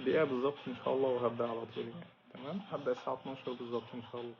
دقيقة بالظبط إن شاء الله وهبدأ على طول يعني. تمام، هبدأ الساعة 12 بالظبط إن شاء الله.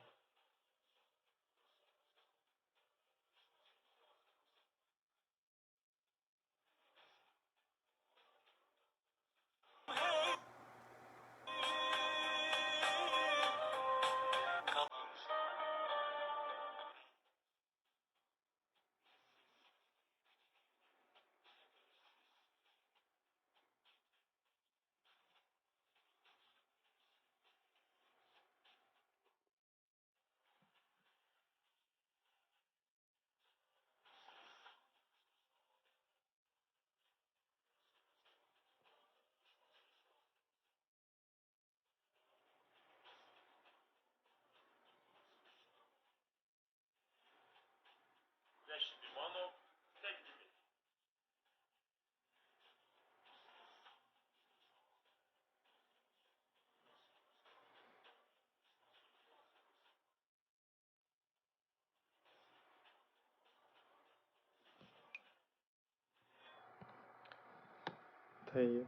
طيب،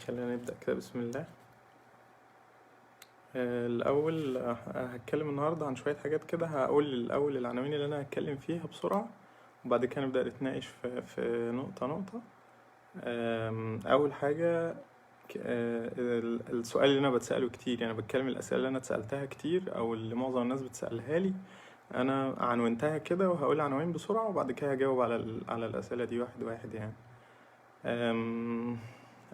خلينا نبدأ كده بسم الله. الأول هتكلم النهاردة عن شوية حاجات كده. هقول الأول العناوين اللي أنا هتكلم فيها بسرعة، وبعد كده نبدأ نتناقش في نقطة نقطة. أول حاجة، السؤال اللي أنا بتسأله كتير، يعني بتكلم الأسئلة اللي أنا اتسألتها كتير أو اللي معظم الناس بتسألها لي، أنا عنونتها كده وهقول عناوين بسرعة وبعد كده هجاوب على الأسئلة دي واحد واحد يعني.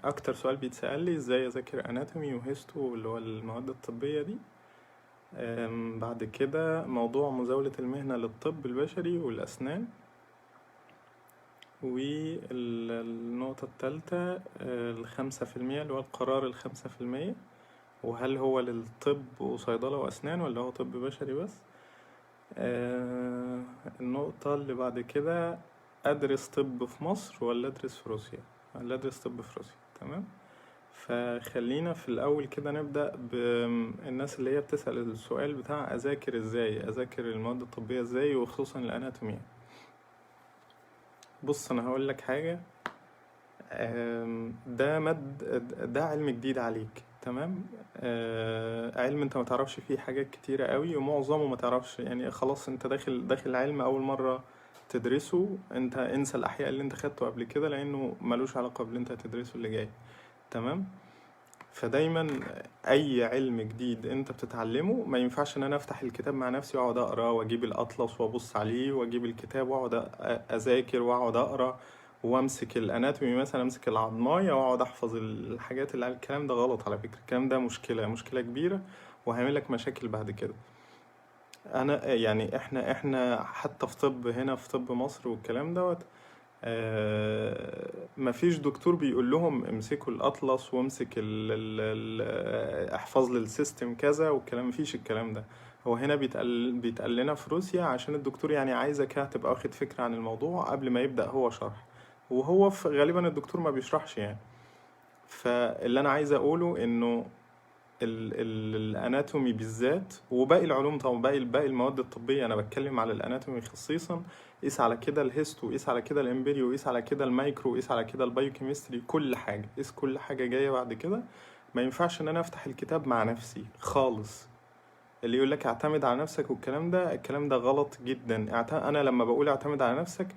اكتر سؤال بيتسأل لي ازاي اذاكر اناتومي وهيستو اللي هو المواد الطبية دي. بعد كده موضوع مزاولة المهنة للطب البشري والاسنان. والنقطة التالتة 5% اللي هو القرار 5%، وهل هو للطب وصيدلة واسنان ولا هو طب بشري بس. النقطة اللي بعد كده، ادرس طب في مصر ولا ادرس في روسيا، ولا ادرس طب في روسيا. تمام، فخلينا في الأول كده نبدأ بالناس اللي هي بتسأل السؤال بتاع أذاكر إزاي، أذاكر المواد الطبية إزاي وخصوصا الأناتومية. بص، أنا هقول لك حاجة. ده علم جديد عليك. تمام، علم انت ما تعرفش فيه حاجات كتيرة قوي ومعظمه ما تعرفش، يعني خلاص انت داخل علم أول مرة تدرسه. انت انسى الأحياء اللي انت خدته قبل كده لأنه ملوش علاقة باللي انت هتدرسه اللي جاي. تمام، فدايما اي علم جديد انت بتتعلمه ما ينفعش ان انا افتح الكتاب مع نفسي واقعد اقرا واجيب الاطلس وابص عليه واجيب الكتاب واقعد اذاكر واقعد اقرا وامسك الاناتومي مثلا، امسك العظمايه واقعد احفظ الحاجات اللي على الكلام ده. غلط على فكره، الكلام ده مشكله كبيره وهيعمل لك مشاكل بعد كده. انا يعني احنا حتى في طب هنا في طب مصر والكلام دوت، مفيش دكتور بيقول لهم امسكوا الاطلس وامسك احفظ لي السيستم كذا والكلام، مفيش الكلام ده. هو هنا بيتقال لنا في روسيا عشان الدكتور يعني عايزك تبقى واخد فكرة عن الموضوع قبل ما يبدأ هو شرح، وهو غالبا الدكتور ما بيشرحش يعني. فاللي انا عايز اقوله انه الاناتومي بالذات وباقي العلوم طبعا، باقي المواد الطبيه، انا بتكلم على الاناتومي خصيصا. قيس على كده الهيستو، قيس على كده الامبريو، قيس على كده المايكرو، قيس على كده البايوكيمستري، كل حاجه قيس، كل حاجه جايه بعد كده. ما ينفعش ان انا افتح الكتاب مع نفسي خالص. اللي يقول لك اعتمد على نفسك والكلام ده، الكلام ده غلط جدا. انا لما بقول اعتمد على نفسك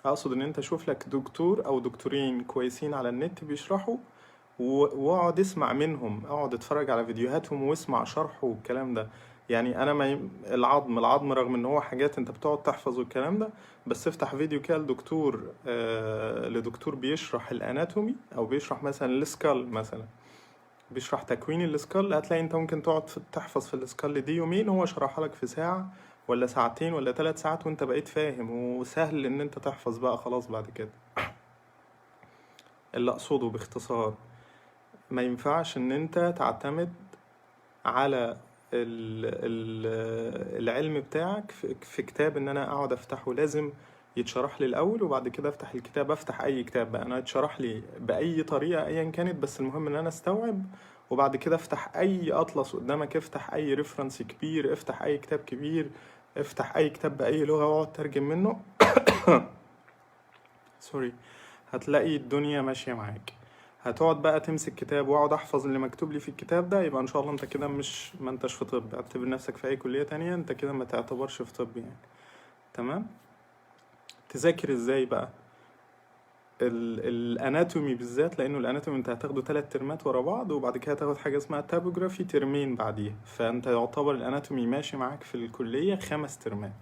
اقصد ان انت شوف لك دكتور او دكتورين كويسين على النت بيشرحوا واقعد اسمع منهم، اقعد اتفرج على فيديوهاتهم واسمع شرحه والكلام ده. يعني انا ما العظم رغم ان هو حاجات انت بتقعد تحفظ الكلام ده، بس افتح فيديو كده لدكتور لدكتور بيشرح الاناتومي او بيشرح مثلا السكال، مثلا بيشرح تكوين السكال، هتلاقي انت ممكن تقعد تحفظ في السكال دي يومين، هو شرحها لك في ساعة ولا ساعتين ولا 3 ساعات وانت بقيت فاهم وسهل ان انت تحفظ بقى خلاص بعد كده. اللي اقصده باختصار، ما ينفعش ان انت تعتمد على العلم بتاعك في كتاب ان انا اقعد افتحه. لازم يتشرح لي الاول وبعد كده افتح الكتاب. افتح اي كتاب بقى انا يتشرح لي باي طريقه ايا كانت، بس المهم ان انا استوعب. وبعد كده افتح اي اطلس قدامك، افتح اي ريفرنس كبير، افتح اي كتاب كبير، افتح اي كتاب باي لغه واقعد ترجم منه. سوري. هتلاقي الدنيا ماشية معاك. هتقعد بقى تمسك كتاب واقعد احفظ اللي مكتوب لي في الكتاب ده، يبقى ان شاء الله انت كده مش ما انتش في طب، اعتبر نفسك في اي كلية تانية، انت كده ما تعتبرش في طب يعني. تمام. تذاكر ازاي بقى؟ الاناتومي بالذات، لانه الاناتومي انت هتاخده 3 ترمات ورا بعض، وبعد كده هتاخد حاجه اسمها تابوجرافي ترمين بعديها، فانت يعتبر الاناتومي ماشي معاك في الكليه 5 ترمات.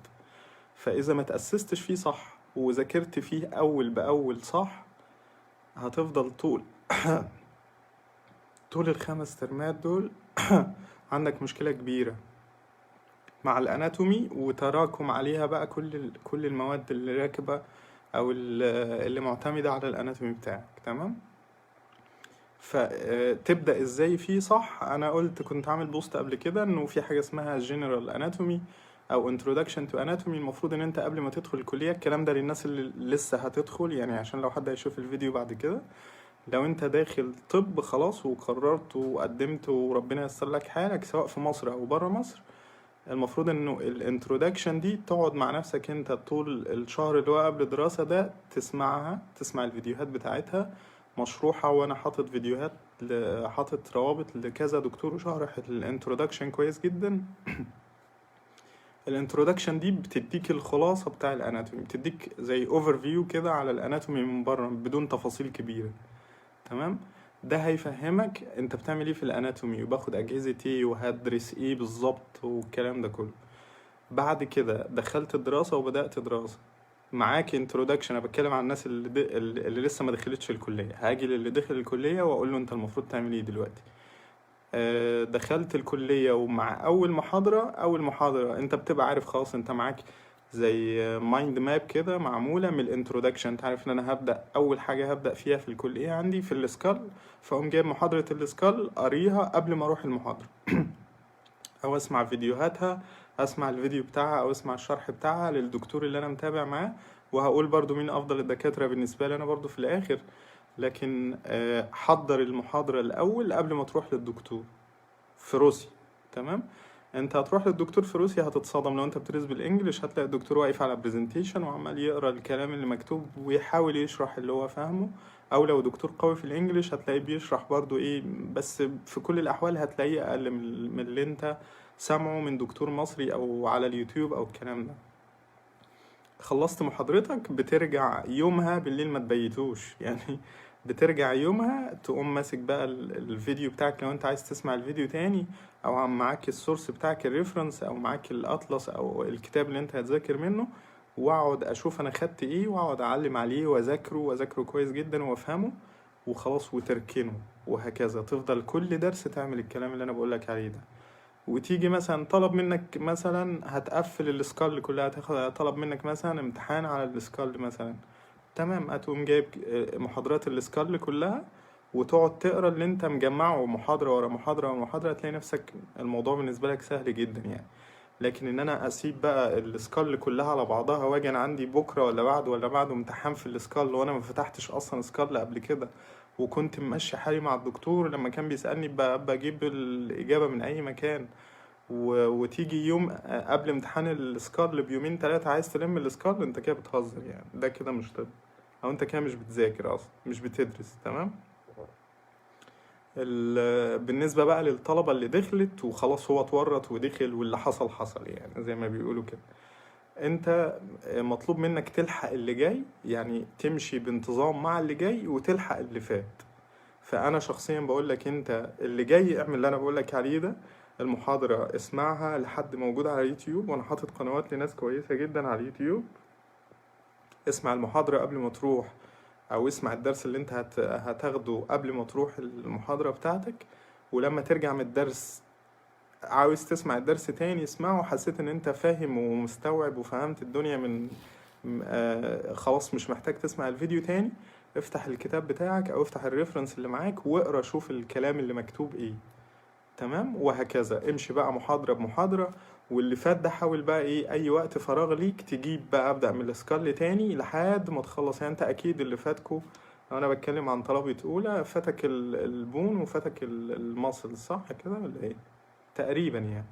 فاذا ما تاسستش فيه صح وذاكرت فيه اول باول صح، هتفضل طول ال5 ترمات دول عندك مشكله كبيره مع الاناتومي، وتراكم عليها بقى كل المواد اللي راكبه او اللي معتمده على الاناتومي بتاعك. تمام. فتبدأ ازاي فيه صح؟ انا قلت كنت عامل بوست قبل كده انه في حاجة اسمها General Anatomy او Introduction to Anatomy. المفروض ان انت قبل ما تدخل الكلية، الكلام ده للناس اللي لسه هتدخل يعني، عشان لو حد هيشوف الفيديو بعد كده. لو انت داخل طب خلاص وقررت وقدمت وربنا ييسر لك حالك سواء في مصر او بره مصر، المفروض انه الانترودكشن دي تقعد مع نفسك انت طول الشهر اللي هو قبل الدراسة ده، تسمع الفيديوهات بتاعتها مشروحة، وانا حاطط فيديوهات حاطط روابط لكذا دكتور شرح الانترودكشن كويس جدا. الانترودكشن دي بتديك الخلاصة بتاع الاناتومي، بتديك زي اوفر فيو كده على الاناتومي من بره بدون تفاصيل كبيرة. تمام. ده هيفهمك انت بتعمل ايه في الاناتومي، وباخد اجهزة ايه، وهدرس ايه بالظبط، والكلام ده كله. بعد كده دخلت الدراسة وبدأت دراسة، معاك انترودكشن. انا بتكلم عن الناس اللي لسه ما دخلتش الكلية. هاجي للي دخل الكلية واقول له انت المفروض تعمل ايه دلوقتي. دخلت الكلية، ومع اول محاضرة انت بتبقى عارف خلاص، انت معاك زي مايند ماب كده معمولة من الانترودكشن. انت عارف ان انا اول حاجة هبدأ فيها في الكلية عندي في الاسكال، فاقوم جايب محاضرة الاسكال قاريها قبل ما اروح المحاضرة او اسمع فيديوهاتها، اسمع الفيديو بتاعها او اسمع الشرح بتاعها للدكتور اللي انا متابع معاه. وهقول برضو مين افضل الدكاترة بالنسبة لي انا برضو في الاخر. لكن حضر المحاضرة الاول قبل ما تروح للدكتور في روسيا. تمام. انت هتروح للدكتور في روسيا هتتصدم، لو انت بتدرس بالانجلش هتلاقي الدكتور واقف على برزنتيشن وعمال يقرا الكلام اللي مكتوب ويحاول يشرح اللي هو فاهمه. او لو دكتور قوي في الانجليش هتلاقيه بيشرح برضو ايه، بس في كل الاحوال هتلاقيه اقل من اللي انت سامعه من دكتور مصري او على اليوتيوب او الكلام ده. خلصت محاضرتك بترجع يومها بالليل، ما تبيتوش يعني. بترجع يومها تقوم ماسك بقى الفيديو بتاعك لو انت عايز تسمع الفيديو تاني، او معاك السورس بتاعك الريفرنس، او معاك الاطلس او الكتاب اللي انت هتذاكر منه، واقعد اشوف انا خدت ايه، واقعد اعلم عليه واذاكره كويس جدا وافهمه وخلاص وتركنه. وهكذا تفضل كل درس تعمل الكلام اللي انا بقولك عليه ده. وتيجي مثلا طلب منك مثلا هتقفل السكال كلها، طلب منك مثلا امتحان على السكال مثلا. تمام. هتقوم جايب محاضرات السكال كلها وتقعد تقرا اللي انت مجمعه محاضرة ورا محاضرة ورا محاضرة، تلاقي نفسك الموضوع بالنسبة لك سهل جدا يعني. لكن ان انا اسيب بقى السكال كلها على بعضها واجي انا عندي بكرة ولا بعده امتحان في السكال وانا ما فتحتش اصلا سكال قبل كده، وكنت ماشي حالي مع الدكتور لما كان بيسألني بجيب الإجابة من أي مكان، وتيجي يوم قبل امتحان السكال بيومين 3 عايز تلم السكال، انت كده بتهزر يعني. ده كده مش طب، او انت كده مش بتذاكر اصلا، مش بتدرس. تمام. بالنسبة بقى للطلبة اللي دخلت وخلاص هو اتورط ودخل واللي حصل حصل يعني زي ما بيقولوا كده، انت مطلوب منك تلحق اللي جاي، يعني تمشي بانتظام مع اللي جاي وتلحق اللي فات. فانا شخصيا بقول لك انت اللي جاي اعمل اللي انا بقول لك عليه ده. المحاضرة اسمعها لحد موجود على اليوتيوب، وانا حاطط قنوات لناس كويسة جدا على اليوتيوب. اسمع المحاضرة قبل ما تروح، او اسمع الدرس اللي انت هتاخده قبل ما تروح المحاضرة بتاعتك. ولما ترجع من الدرس عاوز تسمع الدرس تاني اسمعه، حسيت ان انت فاهم ومستوعب وفهمت الدنيا من خلاص مش محتاج تسمع الفيديو تاني، افتح الكتاب بتاعك او افتح الريفرنس اللي معاك واقرا شوف الكلام اللي مكتوب ايه. تمام. وهكذا امشي بقى محاضرة بمحاضرة. واللي فات ده حاول بقى ايه اي وقت فراغ ليك تجيب بقى ابدأ من السكال تاني لحد ما تخلص. يعني انت اكيد اللي فاتكو، انا بتكلم عن طلبة اولى، فاتك البون وفاتك الماسل صح كده ولا ايه تقريبا يعني.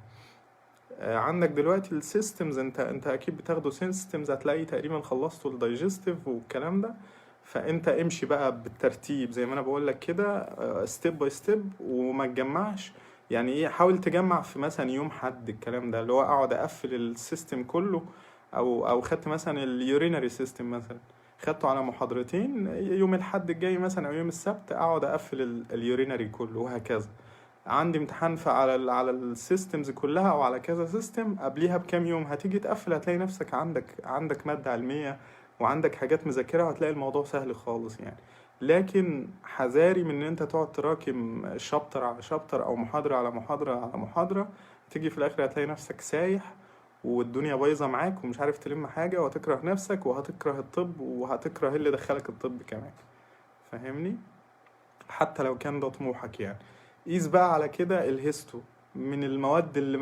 عندك دلوقتي السيستمز، انت اكيد بتاخدوا سيستمز، هتلاقي تقريبا خلصتوا الدايجستيف والكلام ده. فانت امشي بقى بالترتيب زي ما انا بقول لك كده، ستيب باي ستيب، وما تجمعش. يعني ايه، حاول تجمع في مثلا يوم حد الكلام ده، اللي هو اقعد اقفل السيستم كله، او خدت مثلا اليورينري سيستم مثلا، خدته على محاضرتين، يوم الحد الجاي مثلا او يوم السبت اقعد اقفل اليورينري كله، وهكذا. عندي امتحان على على السيستمز كلها او على كذا سيستم، قبليها بكام يوم هتيجي تقفل، هتلاقي نفسك عندك مادة علمية وعندك حاجات مذاكرها، وهتلاقي الموضوع سهل خالص يعني. لكن حذاري من ان انت تقعد تراكم شابتر على شابتر او محاضرة على محاضرة على محاضرة، تيجي في الاخر هتلاقي نفسك سايح والدنيا بايظة معاك ومش عارف تلم حاجة، وهتكره نفسك وهتكره الطب وهتكره اللي دخلك الطب كمان. فاهمني؟ حتى لو كان ده طموحك يعني. قيس بقى على كده الهيستو، من المواد اللي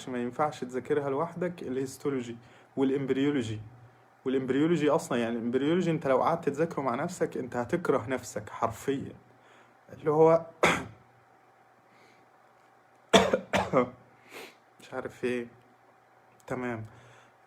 ما ينفعش تذاكرها لوحدك الهيستولوجي والامبريولوجي. والامبريولوجي اصلا يعني الامبريولوجي انت لو قعدت تذاكره مع نفسك انت هتكره نفسك حرفيا، اللي هو مش عارف ايه. تمام.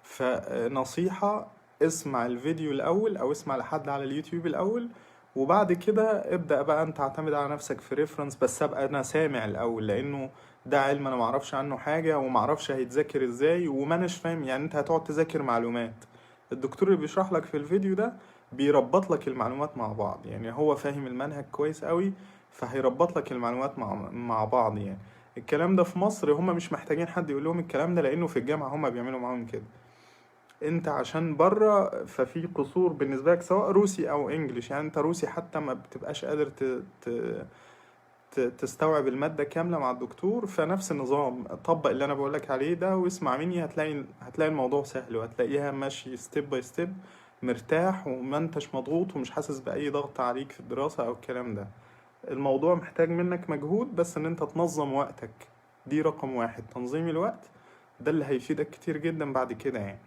فنصيحة، اسمع الفيديو الأول أو اسمع لحد على اليوتيوب الأول، وبعد كده ابدأ بقى انت تعتمد على نفسك في ريفرنس، بس ابقى انا سامع الأول، لأنه ده علم انا معرفش عنه حاجة ومعرفش هيتذاكر ازاي وما اناش فاهم. يعني انت هتقعد تذاكر معلومات، الدكتور اللي بيشرح لك في الفيديو ده بيربط لك المعلومات مع بعض، يعني هو فاهم المنهج كويس قوي، فهيربط لك المعلومات مع بعض يعني. الكلام ده في مصر هم مش محتاجين حد يقول لهم الكلام ده، لأنه في الجامعة هم بيعملوا معاهم كده. انت عشان بره ففي قصور بالنسبه لك سواء روسي او انجليش، يعني انت روسي حتى ما بتبقاش قادر تستوعب الماده كامله مع الدكتور، فنفس النظام طبق اللي انا بقولك عليه ده واسمع مني، هتلاقي الموضوع سهل، وهتلاقيها ماشي ستيب باي ستيب، مرتاح وما انتش مضغوط ومش حاسس باي ضغط عليك في الدراسه او الكلام ده. الموضوع محتاج منك مجهود، بس ان انت تنظم وقتك، دي رقم واحد، تنظيم الوقت ده اللي هيفيدك كتير جدا بعد كده يعني.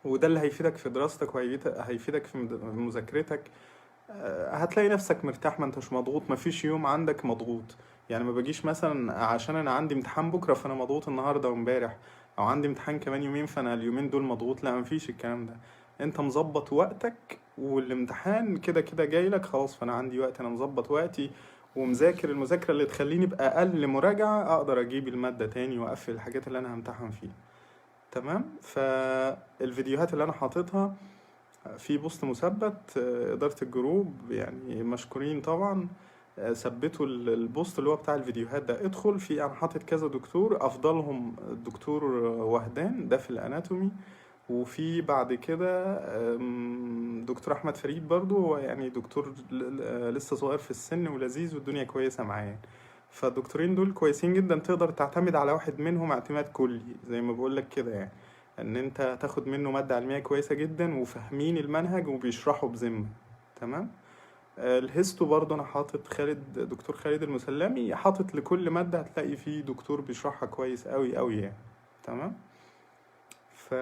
وده اللي هيفيدك في دراستك وهيفيدك في مذاكرتك. هتلاقي نفسك مرتاح، ما انتش مضغوط، ما فيش يوم عندك مضغوط. يعني ما بجيش مثلا عشان انا عندي امتحان بكرة فانا مضغوط النهاردة وامبارح، او عندي امتحان كمان يومين فانا اليومين دول مضغوط. لا، ما فيش الكلام ده. انت مظبط وقتك والامتحان كده كده جاي لك خلاص، فانا عندي وقت، انا مظبط وقتي ومذاكر المذاكرة اللي تخليني بأقل مراجعة اقدر اجيب المادة تاني واقفل الحاجات اللي انا همتحن فيها. تمام. فالفيديوهات اللي انا حاططها في بوست مثبت، إدارة الجروب يعني مشكورين طبعا، ثبتوا البوست اللي هو بتاع الفيديوهات ده. ادخل في، انا حاطط كذا دكتور، افضلهم الدكتور وهدان ده في الاناتومي، وفي بعد كده دكتور احمد فريد برضو، هو يعني دكتور لسه صغير في السن ولذيذ والدنيا كويسة معاه يعني. فالدكتورين دول كويسين جدا، تقدر تعتمد على واحد منهم اعتماد كلي زي ما بقولك كده يعني، ان انت تاخد منه مادة علمية كويسة جدا وفاهمين المنهج وبيشرحوا بذمة. تمام. الهيستو برضه انا حاطط دكتور خالد المسلمي، حاطط لكل مادة هتلاقي فيه دكتور بيشرحها كويس قوي قوي يعني. تمام. ف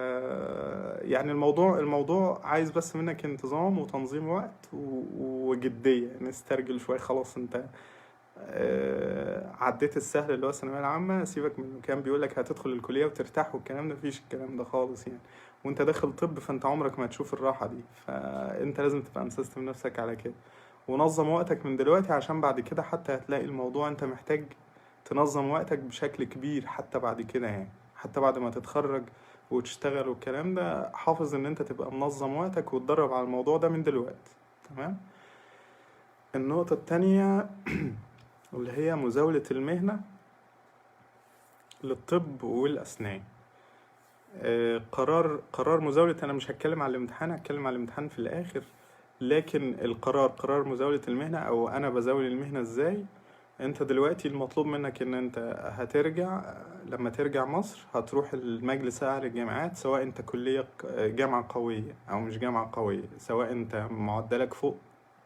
يعني الموضوع عايز بس منك انتظام وتنظيم وقت وجدية، نسترجل شوية. خلاص انت عديت السهل اللي هو الثانوية العامة، سيبك من كان بيقولك هتدخل الكلية وترتاح والكلام ده، مفيش الكلام ده خالص يعني. وانت داخل طب فانت عمرك ما هتشوف الراحة دي، فانت لازم تبقى مسيستم نفسك على كده، ونظم وقتك من دلوقتي، عشان بعد كده حتى هتلاقي الموضوع انت محتاج تنظم وقتك بشكل كبير حتى بعد كده يعني، حتى بعد ما تتخرج وتشتغل والكلام ده. حافظ ان انت تبقى منظم وقتك وتدرب على الموضوع ده من دلوقتي. تمام. النقطة التانية واللي هي مزاولة المهنة للطب والأسنان. قرار مزاولة، أنا مش هتكلم على الامتحان، هتكلم على الامتحان في الآخر، لكن قرار مزاولة المهنة أو أنا بزاول المهنة إزاي. أنت دلوقتي المطلوب منك إن أنت هترجع، لما ترجع مصر هتروح المجلس الأعلى للجامعات، سواء أنت كلية جامعة قوية أو مش جامعة قوية، سواء أنت معدلك فوق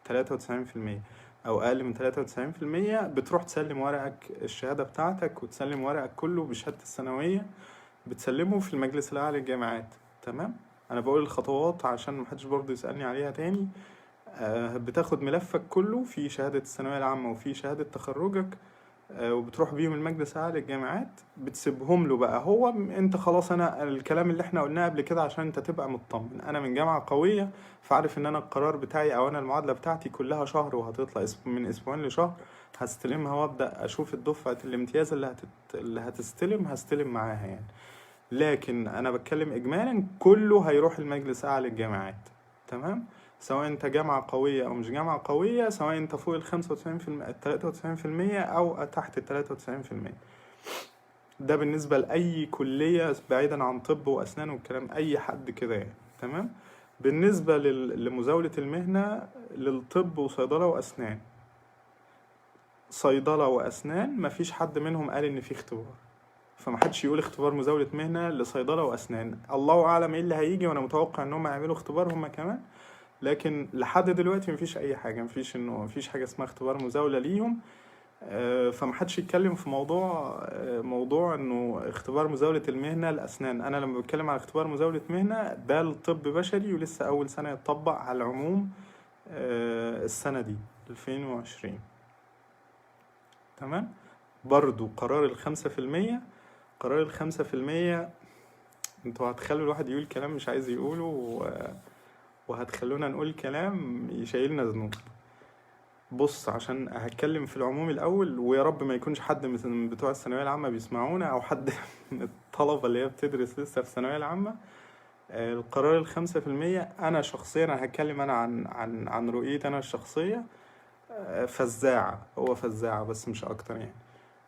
93% أو أقل من 93%، بتروح تسلم ورقك الشهادة بتاعتك وتسلم ورقك كله بشهادة الثانوية، بتسلمه في المجلس الأعلى للجامعات. تمام. أنا بقول الخطوات عشان محدش برضه يسألني عليها تاني. بتاخد ملفك كله في شهادة الثانوية العامة وفي شهادة تخرجك، وبتروح بيهم المجلس الاعلى للجامعات، بتسيبهم له بقى. هو انت خلاص، انا الكلام اللي احنا قلناه قبل كده عشان انت تبقى مطمن، انا من جامعة قوية، فعارف ان انا القرار بتاعي او انا المعادلة بتاعتي كلها شهر وهتطلع من اسبوعين لشهر، هستلمها وابدا اشوف الدفعة الامتياز اللي هتستلم، هستلم معاها يعني. لكن انا بتكلم اجمالا كله هيروح المجلس الاعلى للجامعات، تمام؟ سواء انت جامعة قوية او مش جامعة قوية، سواء انت فوق ال95% ال93% او تحت ال93%. ده بالنسبة لأي كلية بعيدا عن طب وأسنان والكلام، أي حد كده يعني، تمام؟ بالنسبة لمزاولة المهنة للطب وصيدلة وأسنان، صيدلة وأسنان مفيش حد منهم قال إن في اختبار، فمحدش يقول اختبار مزاولة مهنة لصيدلة وأسنان. الله أعلم إيه اللي هيجي، وأنا متوقع إنهم يعملوا اختبار هم كمان، لكن لحد دلوقتي مفيش أي حاجة، مفيش حاجة اسمها اختبار مزاولة ليهم. فمحدش يتكلم في موضوع إنه اختبار مزاولة المهنة الأسنان. أنا لما بتكلم على اختبار مزاولة مهنة ده الطب بشري، ولسه أول سنة يتطبق على العموم السنة دي 2020، تمام؟ برضو قرار ال5%، انتوا هتخلوا الواحد يقول كلام مش عايز يقوله وهتخلونا نقول كلام يشيلنا ذنوب. بص، عشان هتكلم في العموم الأول، ويا رب ما يكونش حد من بتوع الثانوية العامة بيسمعونا أو حد من الطلبة اللي هي بتدرس لسه في الثانوية العامة. القرار ال5%، أنا شخصيا هتكلم أنا عن رؤيتي أنا الشخصية. فزاعة، هو فزاعة بس مش أكتر يعني.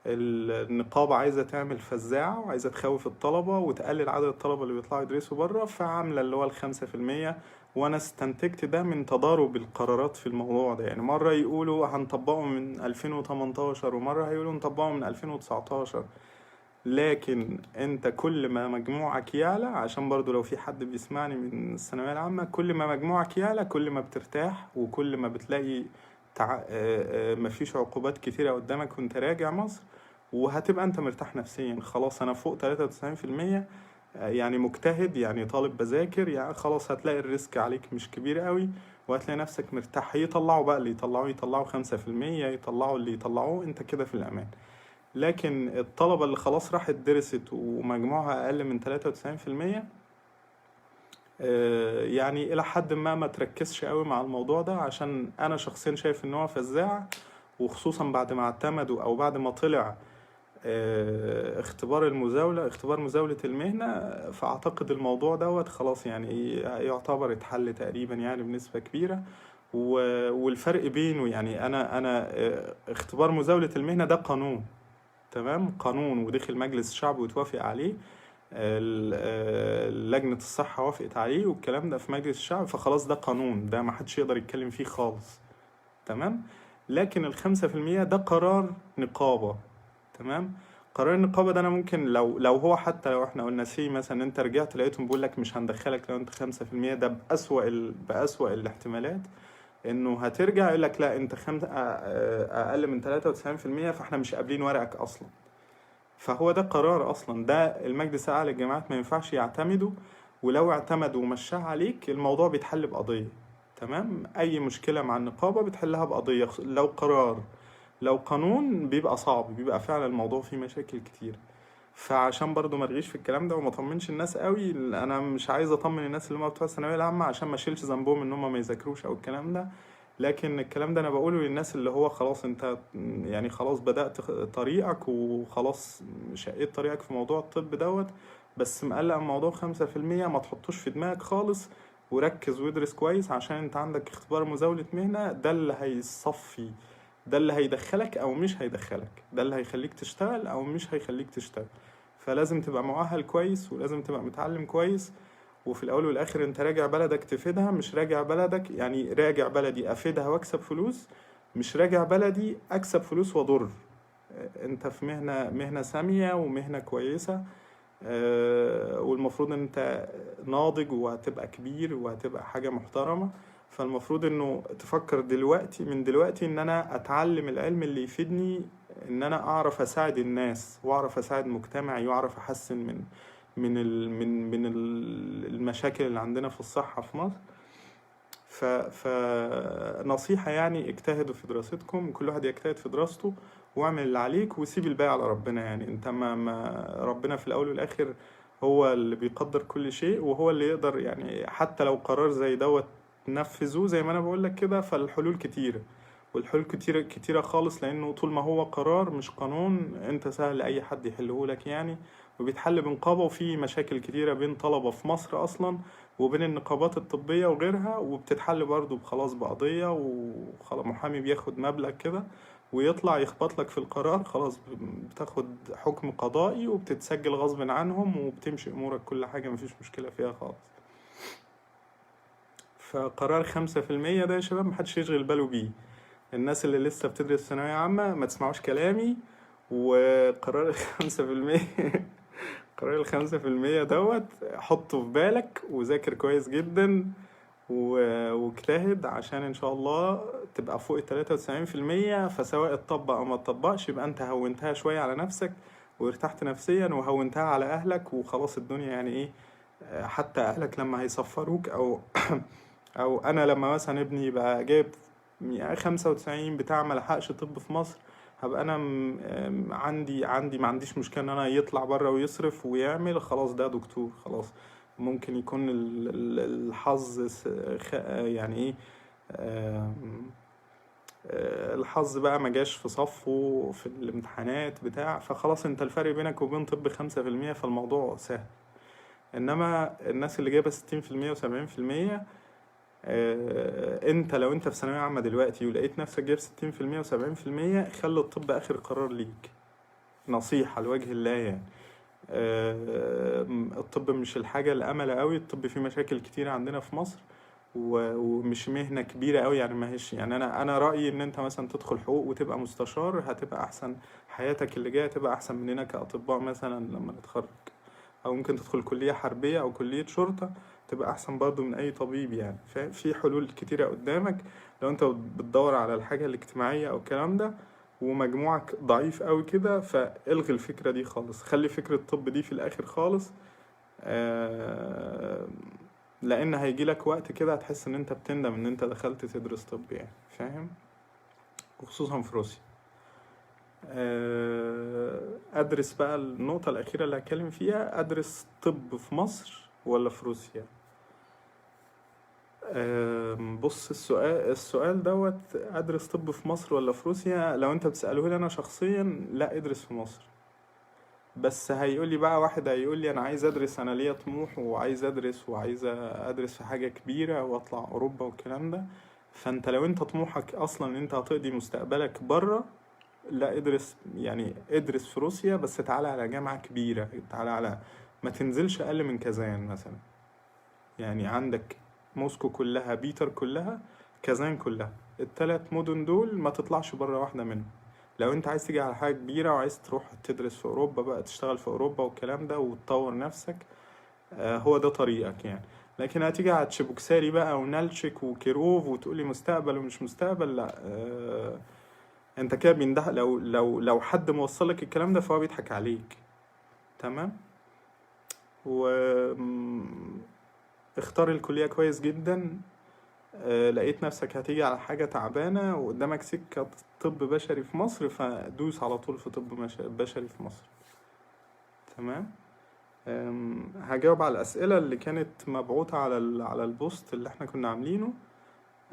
النقابة عايزة تعمل فزاعة وعايزة تخوف الطلبة وتقلل عدد الطلبة اللي بيطلعوا يدرسوا بره، فعاملة اللي هو ال5%. وأنا استنتجت ده من تضارب القرارات في الموضوع ده، يعني مرة يقولوا هنطبقه من 2018 ومرة هيقولوا نطبقه من 2019. لكن انت كل ما مجموعك يعلى، عشان برضو لو في حد بيسمعني من الثانوية العامة، كل ما مجموعك يعلى كل ما بترتاح، وكل ما بتلاقي مفيش عقوبات كتيرة قدامك وانت راجع مصر، وهتبقى انت مرتاح نفسيا. خلاص انا فوق 93%، يعني مجتهد، يعني طالب بذاكر، يعني خلاص هتلاقي الريسك عليك مش كبير قوي، وهتلاقي نفسك مرتاح. يطلعوا بقى اللي يطلعوا 5%، يطلعوا اللي يطلعوه، انت كده في الأمان. لكن الطلبة اللي خلاص راحت درست ومجموعها أقل من 93%، يعني إلى حد ما تركزش قوي مع الموضوع ده، عشان أنا شخصيا شايف إن هو فزاع، وخصوصا بعد ما اعتمدوا أو بعد ما طلع اختبار مزاولة المهنة. فأعتقد الموضوع دوت خلاص يعني يعتبر اتحل تقريبا يعني بنسبة كبيرة. والفرق بينه يعني أنا اختبار مزاولة المهنة ده قانون، تمام؟ قانون ودخل مجلس الشعب وتوافق عليه، لجنة الصحة وافقت عليه والكلام ده في مجلس الشعب، فخلاص ده قانون، ده ما حدش يقدر يتكلم فيه خالص، تمام؟ لكن ال5% ده قرار نقابة، تمام؟ قرار النقابة ده أنا ممكن لو هو، حتى لو احنا قلنا مثلا انت رجعت لقيتهم بيقول لك مش هندخلك لو انت 5%، ده بأسوأ الاحتمالات، انه هترجع يقول لك لا انت اقل من 93%، فاحنا مش قابلين ورقك اصلا. فهو ده قرار اصلا، ده المجلس الاعلى للجامعات ما ينفعش يعتمدوا، ولو اعتمدوا ومشاه عليك الموضوع بيتحل بقضية، تمام؟ اي مشكلة مع النقابة بتحلها بقضية. لو قانون بيبقى صعب، بيبقى فعلا الموضوع فيه مشاكل كتير. فعشان برضو ما ارغيش في الكلام ده وما اطمنش الناس قوي، انا مش عايز اطمن الناس اللي هم بتوع الثانويه العامه عشان ما اشيلش ذنبهم ان هم ما يذاكروش او الكلام ده. لكن الكلام ده انا بقوله للناس اللي هو خلاص انت يعني خلاص بدأت طريقك وخلاص شقيت طريقك في موضوع الطب دوت، بس مقلق من موضوع 5%، ما تحطوش في دماغك خالص، وركز وادرس كويس، عشان انت عندك اختبار مزاولة مهنة، ده اللي هيصفي، ده اللي هيدخلك او مش هيدخلك، ده اللي هيخليك تشتغل او مش هيخليك تشتغل. فلازم تبقى مؤهل كويس، ولازم تبقى متعلم كويس. وفي الاول والاخر انت راجع بلدك تفيدها، مش راجع بلدك يعني راجع بلدي افيدها واكسب فلوس، مش راجع بلدي اكسب فلوس واضر. انت في مهنة سامية ومهنة كويسة، والمفروض ان انت ناضج وهتبقى كبير وهتبقى حاجة محترمة. فالمفروض انه تفكر من دلوقتي ان انا اتعلم العلم اللي يفيدني، ان انا اعرف اساعد الناس واعرف اساعد مجتمعي واعرف احسن من المشاكل اللي عندنا في الصحة في مصر. فنصيحة يعني اجتهدوا في دراستكم، كل واحد يجتهد في دراسته، واعمل اللي عليك وسيب الباقي على ربنا. يعني انت ما ربنا في الاول والاخر هو اللي بيقدر كل شيء، وهو اللي يقدر يعني حتى لو قرار زي دوت نفذوه زي ما انا بقول لك كده، فالحلول كتيرة، والحلول كتيرة كتيرة خالص، لانه طول ما هو قرار مش قانون انت سهل اي حد يحله لك يعني. وبيتحل بنقابة، وفي مشاكل كتيرة بين طلبة في مصر اصلا وبين النقابات الطبية وغيرها، وبتتحل برضه خلاص بقضية، وخلاص محامي بياخد مبلغ كده ويطلع يخبط لك في القرار، خلاص بتاخد حكم قضائي وبتتسجل غصب عنهم وبتمشي امورك، كل حاجة مفيش مشكلة فيها خالص. فقرار 5% ده يا شباب محدش يشغل باله بيه. الناس اللي لسه بتدرس ثانوية عامة ما تسمعوش كلامي. وقرار 5%، قرار 5% دوت حطه في بالك وذاكر كويس جدا واجتهد عشان ان شاء الله تبقى فوق 93%. فسواء اتطبق او ما اتطبقش يبقى انت هونتها شوية على نفسك وارتحت نفسيا، وهونتها على اهلك وخلاص الدنيا يعني ايه. حتى اهلك لما هيصفروك او انا لما مثلا ابني يبقى جايب يعني 95 بتاع ملحقش طب في مصر، هبقى انا عندي ما عنديش مشكلة ان انا يطلع بره ويصرف ويعمل، خلاص ده دكتور خلاص. ممكن يكون الحظ يعني ايه، الحظ بقى ما جاش في صفه في الامتحانات بتاع، فخلاص انت الفرق بينك وبين طب 5%، فالموضوع سهل. انما الناس اللي جايبه 60% و70%، انت لو انت في ثانوية عامة دلوقتي ولقيت نفسك جايب 60% و70%، خلي الطب اخر قرار ليك، نصيحة لوجه الله يعني. الطب مش الحاجة الأملة قوي، الطب فيه مشاكل كتيرة عندنا في مصر، ومش مهنة كبيرة قوي يعني، ما هيش يعني. أنا رأيي إن أنت مثلا تدخل حقوق وتبقى مستشار، هتبقى أحسن، حياتك اللي جاية تبقى أحسن مننا كأطباء مثلا لما نتخرج. أو ممكن تدخل كلية حربية أو كلية شرطة، تبقى أحسن برضو من أي طبيب يعني. في حلول كتيرة قدامك لو أنت بتدور على الحاجة الاجتماعية أو الكلام ده، ومجموعك ضعيف قوي كده، فالغي الفكرة دي خالص، خلي فكرة الطب دي في الآخر خالص. آه، لأن هيجيلك وقت كده هتحس إن أنت بتندم إن أنت دخلت تدرس طب يعني، فاهم؟ وخصوصا في روسيا. أدرس بقى النقطة الأخيرة اللي هتكلم فيها، أدرس طب في مصر ولا في روسيا؟ بص، السؤال دوت أدرس طب في مصر ولا في روسيا، لو أنت بتسأله لي أنا شخصيا، لا ادرس في مصر. بس هيقول لي بقى واحد، هيقول لي انا عايز ادرس، انا ليا طموح وعايز ادرس وعايز ادرس في حاجة كبيرة واطلع اوروبا والكلام ده. فانت لو انت طموحك اصلا ان انت هتقضي مستقبلك بره، لا ادرس يعني، ادرس في روسيا بس تعالى على جامعة كبيرة، تعالى على، ما تنزلش اقل من كازان مثلا. يعني عندك موسكو كلها، بيتر كلها، كازان كلها، الثلاث مدن دول ما تطلعش بره واحدة منهم. لو انت عايز تيجي على حاجة كبيرة وعايز تروح تدرس في اوروبا بقى، تشتغل في اوروبا والكلام ده وتطور نفسك، هو ده طريقك يعني. لكن هتيجي على تشيبوكساري بقى ونالشيك وكيروف وتقولي مستقبل ومش مستقبل، لا. انت كده بيندح، لو حد موصلك الكلام ده فهو بيضحك عليك. تمام. و اختار الكلية كويس جدا. لقيت نفسك هتيجي على حاجة تعبانة وقدامك سكة طب بشري في مصر، فدوس على طول في طب بشري في مصر. تمام. هجاوب على الأسئلة اللي كانت مبعوثة على البوست اللي احنا كنا عاملينه.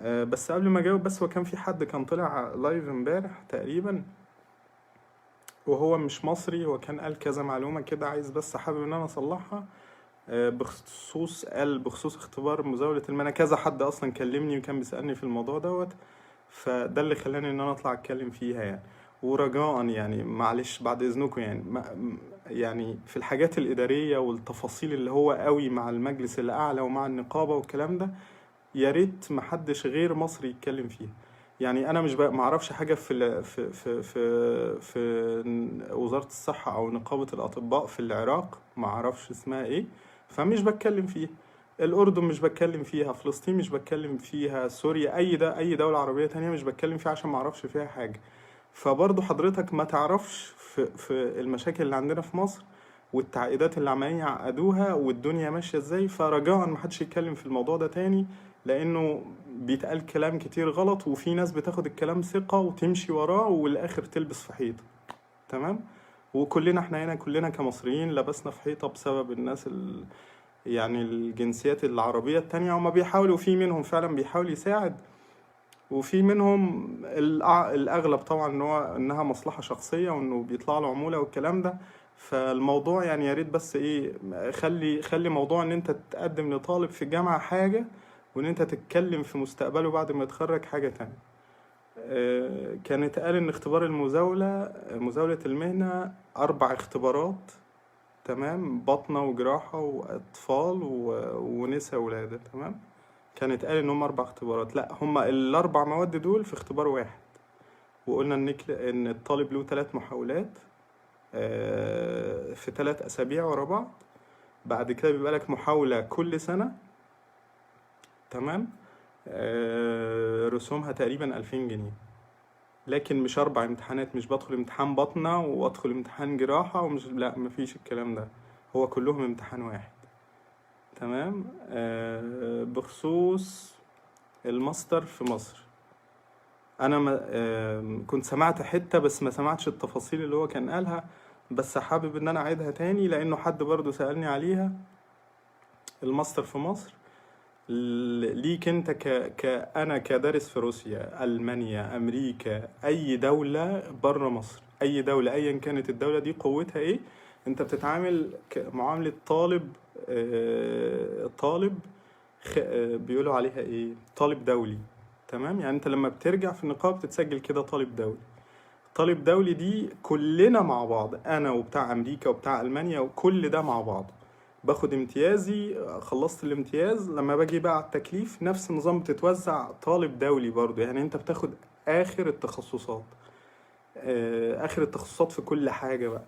بس قبل ما أجاوب، بس هو كان في حد كان طلع لايف امبارح تقريبا وهو مش مصري، هو كان قال كذا معلومة كده، عايز بس حابب ان انا اصلحها. بخصوص اختبار مزاولة المنى. كذا حد اصلا كلمني وكان بيسألني في الموضوع دوت، فده اللي خلاني ان انا اطلع اتكلم فيها يعني. ورجاء يعني معلش بعد اذنكم يعني، يعني في الحاجات الادارية والتفاصيل اللي هو قوي مع المجلس الاعلى ومع النقابة والكلام ده، يا ريت محدش غير مصري يتكلم فيها. يعني انا مش ما اعرفش حاجه في وزاره الصحه او نقابه الاطباء في العراق، ما اعرفش اسمها ايه، فمش بتكلم فيها. الاردن مش بتكلم فيها، فلسطين مش بتكلم فيها، سوريا، اي دوله عربيه تانية مش بتكلم فيها عشان ما اعرفش فيها حاجه. فبرضه حضرتك ما تعرفش في المشاكل اللي عندنا في مصر والتعقيدات اللي عمالين يعقدوها والدنيا ماشيه ازاي. فرجاء ما حدش يتكلم في الموضوع ده تاني، لانه بيتقال كلام كتير غلط، وفي ناس بتاخد الكلام ثقة وتمشي وراه والآخر تلبس في حيطة. تمام. وكلنا احنا هنا كلنا كمصريين لبسنا في حيطة بسبب الناس يعني الجنسيات العربية التانية. هما بيحاولوا، في منهم فعلا بيحاول يساعد، وفي منهم الأغلب طبعا إنها مصلحة شخصية وإنه بيطلع له عمولة والكلام ده. فالموضوع يعني يا ريت بس إيه، خلي موضوع إن أنت تقدم لطالب في الجامعة حاجة، وإن أنت تتكلم في مستقبله بعد ما يتخرج حاجة تانية. كانت قال إن اختبار مزاولة المهنة 4 اختبارات. تمام. بطنة وجراحة وأطفال ونساء ولادة. تمام. كانت قال إن هم 4 اختبارات، لأ هم ال4 مواد دول في اختبار واحد. وقلنا إن الطالب له 3 محاولات في 3 أسابيع ورا بعض. بعد كده بيبقى لك محاولة كل سنة. تمام. رسومها تقريبا 2000 جنيه، لكن مش 4 امتحانات. مش بدخل امتحان بطنة وادخل امتحان جراحة لا، مفيش الكلام ده، هو كلهم امتحان واحد. تمام. بخصوص الماستر في مصر، انا كنت سمعت حتة بس ما سمعتش التفاصيل اللي هو كان قالها، بس حابب ان انا اعيدها تاني لانه حد برضو سألني عليها. الماستر في مصر ليك انت انا كدارس في روسيا، المانيا، امريكا، اي دولة بره مصر، اي دولة ايا كانت الدولة دي قوتها ايه، انت بتتعامل معاملة طالب بيقولوا عليها ايه، طالب دولي. تمام. يعني انت لما بترجع في النقابة بتتسجل كده طالب دولي. طالب دولي دي كلنا مع بعض، انا وبتاع امريكا وبتاع المانيا وكل ده مع بعض. باخد امتيازي، خلصت الامتياز، لما باجي بقى على التكليف نفس النظام بتتوزع طالب دولي برضو. يعني انت بتاخد اخر التخصصات، اخر التخصصات في كل حاجة بقى.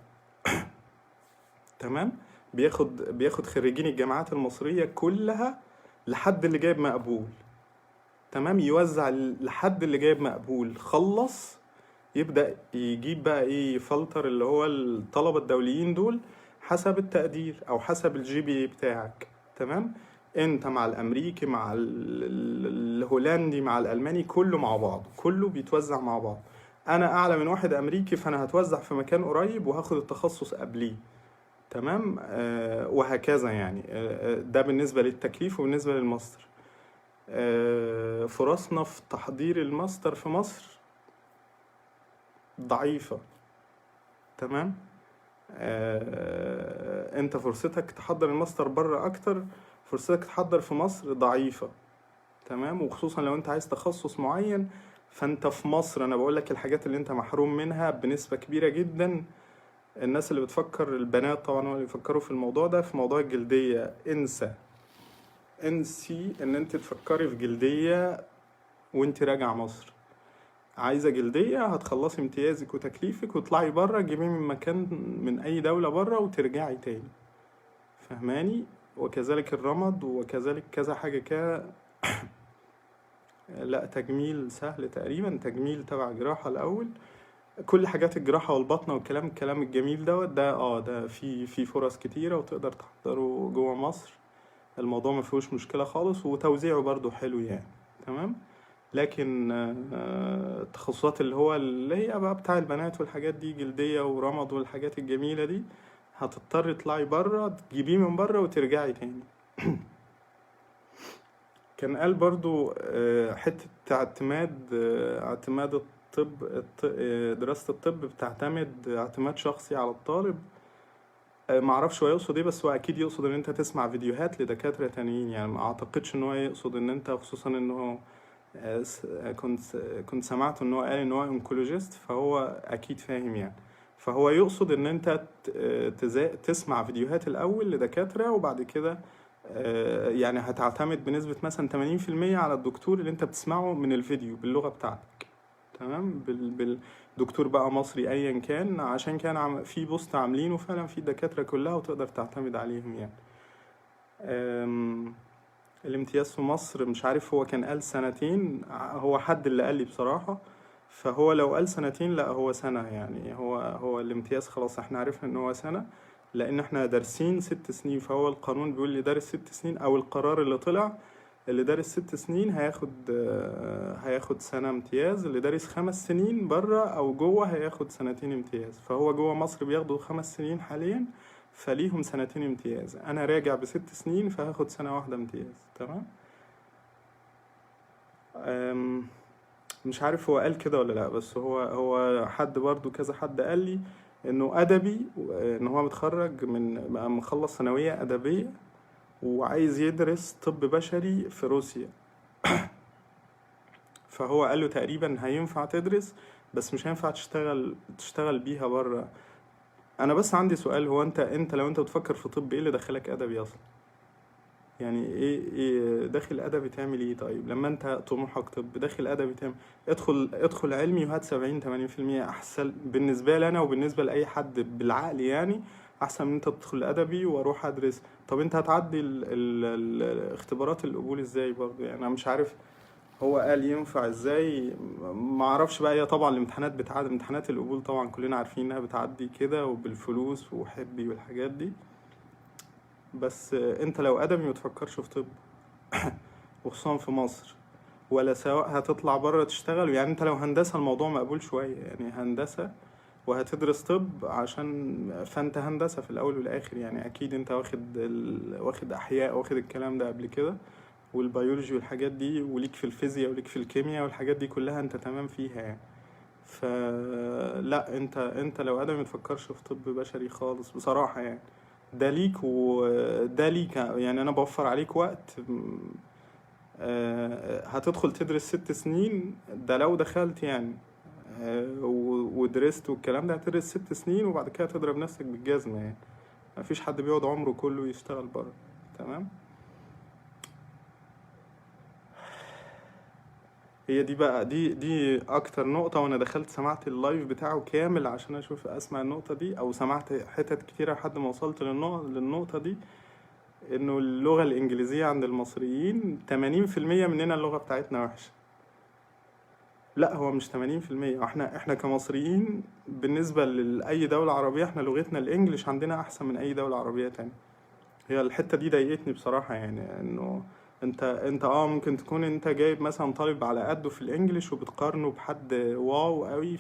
تمام. بياخد خريجين الجامعات المصرية كلها لحد اللي جايب مقبول. تمام. يوزع لحد اللي جايب مقبول خلص، يبدأ يجيب بقى ايه، فلتر اللي هو الطلبة الدوليين دول حسب التقدير او حسب الجي بي بتاعك. تمام. انت مع الامريكي، مع الهولندي، مع الالماني، كله مع بعض، كله بيتوزع مع بعض. انا اعلى من واحد امريكي فانا هتوزع في مكان قريب وهاخد التخصص قبليه. تمام. وهكذا يعني. ده بالنسبة للتكليف وبالنسبة للماستر. فرصنا في تحضير الماستر في مصر ضعيفة. تمام. انت فرصتك تحضر الماستر بره اكتر، فرصتك تحضر في مصر ضعيفة. تمام. وخصوصا لو انت عايز تخصص معين، فانت في مصر انا بقولك الحاجات اللي انت محروم منها بنسبة كبيرة جدا. الناس اللي بتفكر، البنات طبعا اللي بيفكروا في الموضوع ده، في موضوع الجلدية، انسي ان انت تفكري في جلدية وانت راجعة مصر. عايزة جلدية، هتخلصي امتيازك وتكليفك وتطلعي بره، تجيبيه من مكان، من اي دولة بره، وترجعي تاني. فهماني؟ وكذلك الرمد، وكذلك كذا حاجة كده. لا، تجميل سهل تقريبا، تجميل تبع جراحة الاول. كل حاجات الجراحة والبطنة والكلام الجميل ده في فرص كتيرة وتقدر تحضره جوه مصر. الموضوع ما فيهوش مشكلة خالص، وتوزيعه برضو حلو يعني. تمام. لكن التخصصات اللي هي بقى بتاع البنات والحاجات دي، جلدية ورمض والحاجات الجميلة دي، هتضطر تطلعي بره، تجيبيه من بره وترجعي تاني. كان قال برضو حتة اعتماد الطب، دراسة الطب بتعتمد اعتماد شخصي على الطالب. معرفش هو يقصد ايه، بس هو اكيد يقصد ان انت تسمع فيديوهات لدكاترة تانيين. يعني ما اعتقدش ان هو يقصد ان انت، خصوصا انه كنت سمعت ان هو قال ان هو انكولوجيست، فهو اكيد فاهم يعني. فهو يقصد ان انت تسمع فيديوهات الاول لدكاترة، وبعد كده يعني هتعتمد بنسبة مثلا 80% على الدكتور اللي انت بتسمعه من الفيديو باللغة بتاعتك. تمام. بالدكتور بقى مصري ايا كان، عشان كان في بوست عاملينه فعلا في الدكاترة كلها وتقدر تعتمد عليهم يعني. الامتياز في مصر مش عارف، هو كان قال 2 سنين، هو حد اللي قال لي بصراحة. فهو لو قال 2 سنين، لا هو سنة يعني. هو الامتياز خلاص احنا عرفنا ان هو سنة، لان احنا دارسين 6 سنين. فهو القانون بيقول لي دارس 6 سنين، او القرار اللي طلع اللي دارس 6 سنين هياخد سنة امتياز، اللي دارس 5 سنين بره أو جوه هياخد سنتين امتياز. فهو جوه مصر بياخدوا 5 سنين حاليا، فليهم سنتين امتياز. أنا راجع ب6 سنين فهاخد سنة واحدة امتياز. تمام. مش عارف هو قال كده ولا لا، بس هو حد برضو كذا حد قال لي انه ادبي، ان هو متخرج بقى مخلص ثانوية ادبية وعايز يدرس طب بشري في روسيا. فهو قال له تقريبا هينفع تدرس بس مش هينفع تشتغل بيها بره. انا بس عندي سؤال، هو انت لو انت بتفكر في طب، ايه اللي دخلك ادبي اصلا؟ يعني ايه داخل ادبي تعمل ايه؟ طيب لما انت طموحك طب، داخل ادبي تعمل، ادخل علمي وهات 70-80% احسن بالنسبه لي انا وبالنسبه لاي حد بالعقل يعني. احسن من انت تدخل ادبي واروح ادرس. طب انت هتعدي اختبارات القبول ازاي برضه؟ يعني انا مش عارف هو قال ينفع ازاي. ما اعرفش بقى. هي طبعا الامتحانات بتعدي، امتحانات القبول طبعا كلنا عارفين انها بتعدي كده وبالفلوس وحبي والحاجات دي. بس انت لو ادبي متفكرش في طب وخصوصا في مصر، ولا سواء هتطلع بره تشتغل. يعني انت لو هندسة الموضوع مقبول شوية، يعني هندسة وهتدرس طب عشان فانت هندسة في الاول والاخر. يعني اكيد انت واخد احياء، واخد الكلام ده قبل كده، والبيولوجي والحاجات دي، وليك في الفيزياء وليك في الكيمياء والحاجات دي كلها انت تمام فيها يعني. فلا انت لو ادم متفكرش في طب بشري خالص بصراحة يعني. ده ليك وده ليك يعني. انا بوفر عليك وقت. هتدخل تدرس 6 سنين، ده لو دخلت يعني ودرست والكلام ده، هتدرس 6 سنين وبعد كده تضرب نفسك بالجزمة يعني. مفيش حد بيقعد عمره كله يشتغل بره. تمام. هي دي بقى، دي اكتر نقطة. وانا دخلت سمعت اللايف بتاعه كامل عشان اسمع النقطة دي، او سمعت حتت كتيرة لحد ما وصلت للنقطة دي. انه اللغة الانجليزية عند المصريين 80% مننا اللغة بتاعتنا وحشة. لا هو مش 80%. احنا كمصريين بالنسبة لأي دولة عربية، احنا لغتنا الانجليش عندنا احسن من اي دولة عربية تانية. هي الحتة دي ضايقتني بصراحة يعني. انه انت ممكن تكون انت جايب مثلا طالب على قده في الانجليش وبتقارنه بحد واو قوي،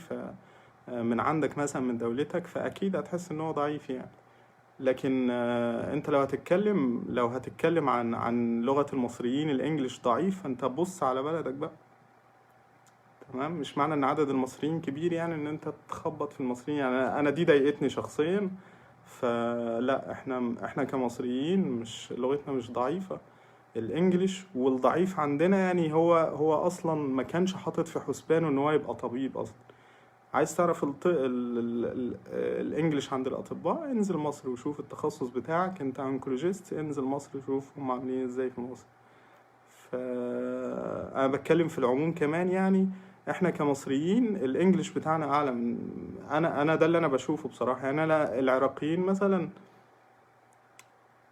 من عندك مثلا من دولتك، فاكيد هتحس ان هو ضعيف يعني. لكن انت لو هتتكلم عن لغة المصريين الانجليش ضعيف، فانت بص على بلدك بقى. تمام. مش معنى ان عدد المصريين كبير يعني ان انت تخبط في المصريين يعني. انا دي ضايقتني شخصيا. فلا احنا كمصريين مش لغتنا مش ضعيفة الانجليش. والضعيف عندنا يعني هو اصلا ما كانش حاطط في حسبانه ان هو يبقى طبيب اصلا. عايز تعرف الانجليش عند الاطباء، انزل مصر وشوف التخصص بتاعك. انت انكولوجيست، انزل مصر وشوف هم عاملين ازاي في مصر. انا بتكلم في العموم كمان يعني. احنا كمصريين الانجليش بتاعنا اعلى من انا ده اللي انا بشوفه بصراحة يعني. انا العراقيين مثلا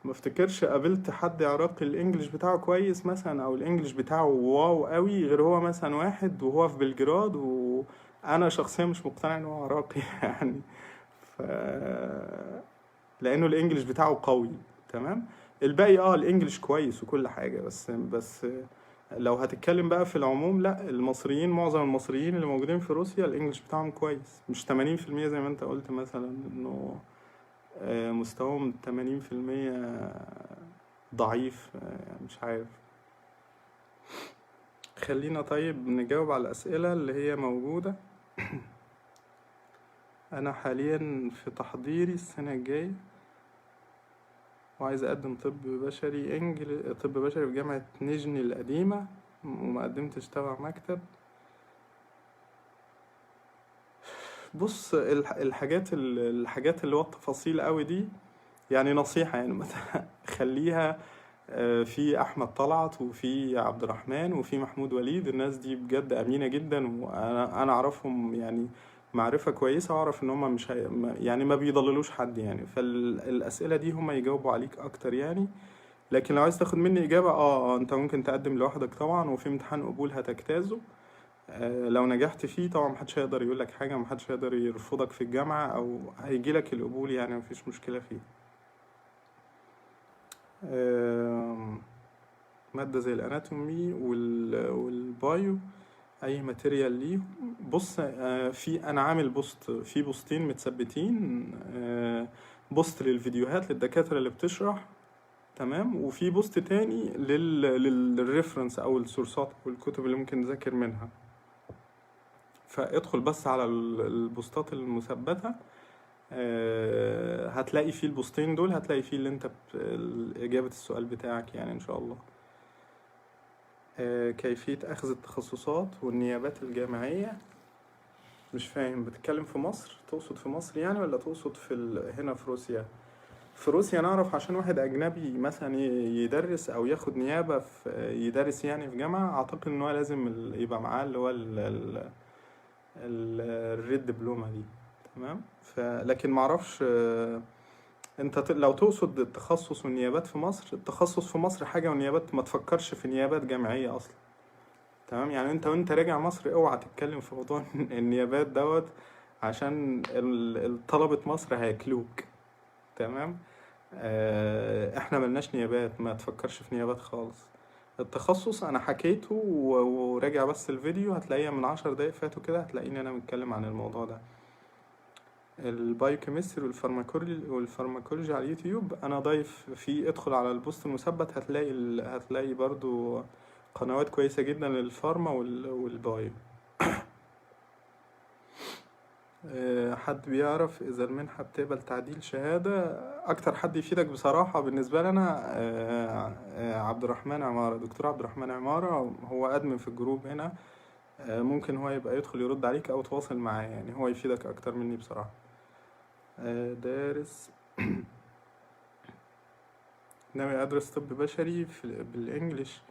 ما افتكرش قابلت حد عراقي الانجليش بتاعه كويس مثلا، او الانجليش بتاعه واو قوي، غير هو مثلا واحد وهو في بلجراد، وانا شخصيا مش مقتنع ان هو عراقي يعني. ف لانه الانجليش بتاعه قوي. تمام. الباقي الانجليش كويس وكل حاجة، بس لو هتتكلم بقى في العموم، لا المصريين، معظم المصريين اللي موجودين في روسيا الانجليش بتاعهم كويس. مش 80% زي ما انت قلت مثلا انه مستواهم 80% ضعيف. يعني مش عارف. خلينا طيب نجاوب على الأسئلة اللي هي موجودة. أنا حاليا في تحضيري السنة الجاية، وعايز أقدم طب بشري في جامعة نيجني القديمة، وما قدمتش تبع مكتب. بص الحاجات اللي هو التفاصيل قوي دي يعني نصيحة يعني مثلا خليها في احمد طلعت وفي عبد الرحمن وفي محمود وليد. الناس دي بجد امينه جدا، وانا اعرفهم يعني معرفه كويسه، واعرف ان هم مش يعني ما بيضللوش حد يعني. فالاسئله دي هم يجاوبوا عليك اكتر يعني. لكن لو عايز تاخد مني اجابه، انت ممكن تقدم لوحدك طبعا، وفي امتحان قبول هتجتازه. لو نجحت فيه طبعا محدش هيقدر يقول لك حاجه، محدش هيقدر يرفضك في الجامعه، او هيجيلك القبول يعني، مفيش مشكله فيه. مادة زي الاناتومي والبايو، اي ماتيريال ليهم. بص في انا عامل بوست، في بوستين متثبتين، بوست للفيديوهات للدكاترة اللي بتشرح، تمام، وفي بوست تاني للريفرنس او السورسات او الكتب اللي ممكن نذاكر منها. فادخل بس على البوستات المثبتة، هتلاقي فيه البوستين دول، هتلاقي فيه اللي انت اجابة السؤال بتاعك يعني ان شاء الله. كيفية اخذ التخصصات والنيابات الجامعية. مش فاهم، بتتكلم في مصر؟ تقصد في مصر يعني ولا تقصد هنا في روسيا؟ في روسيا نعرف عشان واحد أجنبي مثلا يدرس أو ياخد نيابة في يدرس يعني في جامعة، أعتقد إن هو لازم يبقى معاه اللي هو الريد دبلومة دي، تمام. لكن معرفش أنت لو تقصد التخصص والنيابات في مصر، التخصص في مصر حاجة والنيابات ما تفكرش في نيابات جامعية أصلا، تمام. يعني وانت راجع مصر اوعى تتكلم في موضوع النيابات دوت، عشان طلبة مصر هياكلوك، تمام. احنا ملناش نيابات، ما تفكرش في نيابات خالص. التخصص انا حكيته وراجع بس الفيديو، هتلاقيها من 10 دقايق فاتوا كده، هتلاقيني انا متكلم عن الموضوع ده. البايوكيمستري والفارماكولوجي على اليوتيوب انا ضايف فيه، ادخل على البوست المثبت هتلاقي برضو قنوات كويسة جدا للفارما والبايو. حد بيعرف اذا المنحة بتقبل تعديل شهادة؟ اكتر حد يفيدك بصراحة بالنسبة لنا عبد الرحمن عمارة، دكتور عبد الرحمن عمارة، هو ادمن في الجروب هنا، ممكن هو يبقى يدخل يرد عليك او تواصل معاه، يعني هو يفيدك اكتر مني بصراحة. دارس ناوي ادرس طب بشري بالانجليش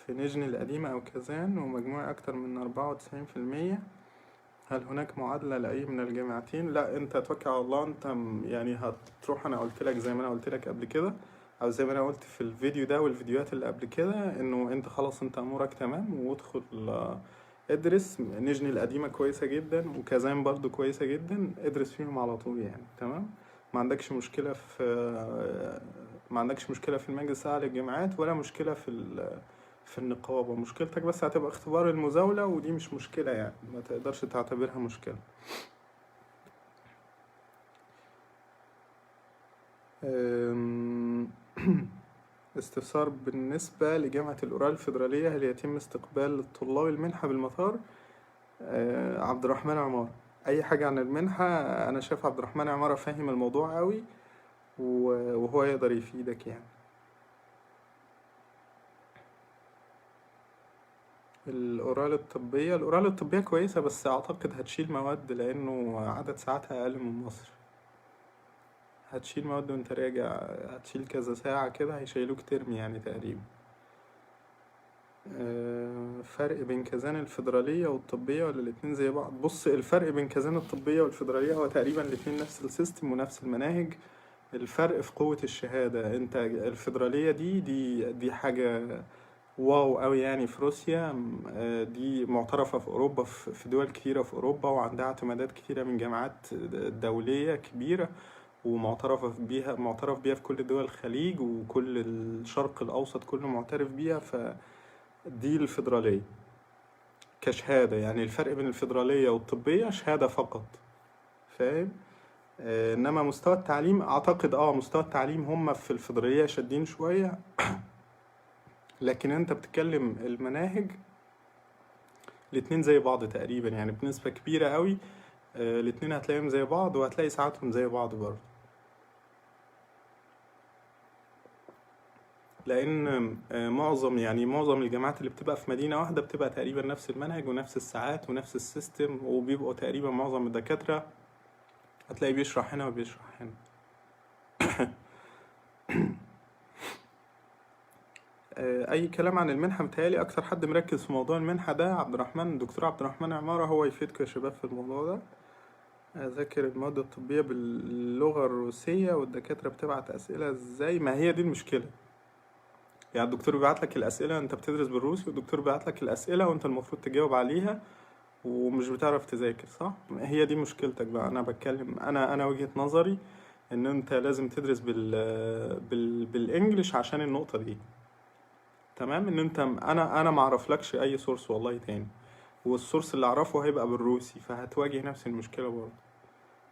في نجن القديمة او كازان، ومجموعي اكتر من 94%. هل هناك معادلة لأي من الجامعتين؟ لا، انت توكل على الله. انت يعني هتروح، انا قلت لك زي ما انا قلت لك قبل كده، او زي ما انا قلت في الفيديو ده والفيديوهات اللي قبل كده، انه انت خلاص انت امورك تمام، وادخل ادرس. نجني القديمة كويسة جدا، وكازان برضو كويسة جدا، ادرس فيهم على طول يعني، تمام. ما عندكش مشكلة في المجلس الأعلى للجامعات، ولا مشكلة في النقابة. مشكلتك بس هتبقى اختبار المزاولة، ودي مش مشكلة يعني، ما تقدرش تعتبرها مشكلة. استفسار بالنسبة لجامعة الأورال الفيدرالية، هل يتم استقبال الطلاب المنحة بالمطار؟ عبد الرحمن عمارة، أي حاجة عن المنحة أنا شايف عبد الرحمن عمارة فاهم الموضوع قوي، وهو يقدر يفيدك يعني. الأورال الطبية كويسة، بس أعتقد هتشيل مواد لأنه عدد ساعاتها أقل من مصر. هتشيل مواد وانت راجع، هتشيل كذا ساعة كده، هيشيلوك ترم يعني تقريبا. فرق بين كازان الفيدرالية والطبية ولا الاتنين زي بعض؟ بص، الفرق بين كازان الطبية والفيدرالية هو تقريبا الاتنين نفس السيستم ونفس المناهج. الفرق في قوة الشهادة. انت الفيدرالية دي حاجة واو قوي يعني في روسيا. دي معترفة في أوروبا، في دول كتيرة في أوروبا، وعندها اعتمادات كتيرة من جامعات دولية كبيرة، معترف بيها في كل دول الخليج، وكل الشرق الأوسط كله معترف بيها. فدي الفيدرالية كشهادة. يعني الفرق بين الفيدرالية والطبية شهادة فقط، فاهم؟ إنما مستوى التعليم أعتقد مستوى التعليم هم في الفيدرالية شادين شوية، لكن أنت بتتكلم المناهج الاتنين زي بعض تقريبا يعني بنسبة كبيرة قوي. الاتنين هتلاقيهم زي بعض، وهتلاقي ساعاتهم زي بعض برضه، لان معظم الجامعات اللي بتبقى في مدينة واحدة بتبقى تقريبا نفس المنهج ونفس الساعات ونفس السيستم، وبيبقوا تقريبا معظم الدكاترة هتلاقي بيشرح هنا وبيشرح هنا. اي كلام عن المنحة؟ متهيألي اكتر حد مركز في موضوع المنحة ده دكتور عبد الرحمن عمارة، هو يفيدكم يا شباب في الموضوع ده. اذاكر المواد الطبية باللغة الروسية والدكاترة بتبعت اسئلة ازاي؟ ما هي دي المشكلة. يعني الدكتور بيبعت لك الاسئلة، انت بتدرس بالروسي، والدكتور بيبعت لك الاسئلة وانت المفروض تجاوب عليها، ومش بتعرف تذاكر، صح؟ هي دي مشكلتك بقى. انا بتكلم، انا وجهة نظري ان انت لازم تدرس بالانجليش عشان النقطة دي. تمام، ان انت انا ما اعرفلكش اي سورس والله تاني، والسورس اللي اعرفه هيبقى بالروسي، فهتواجه نفس المشكلة برضه.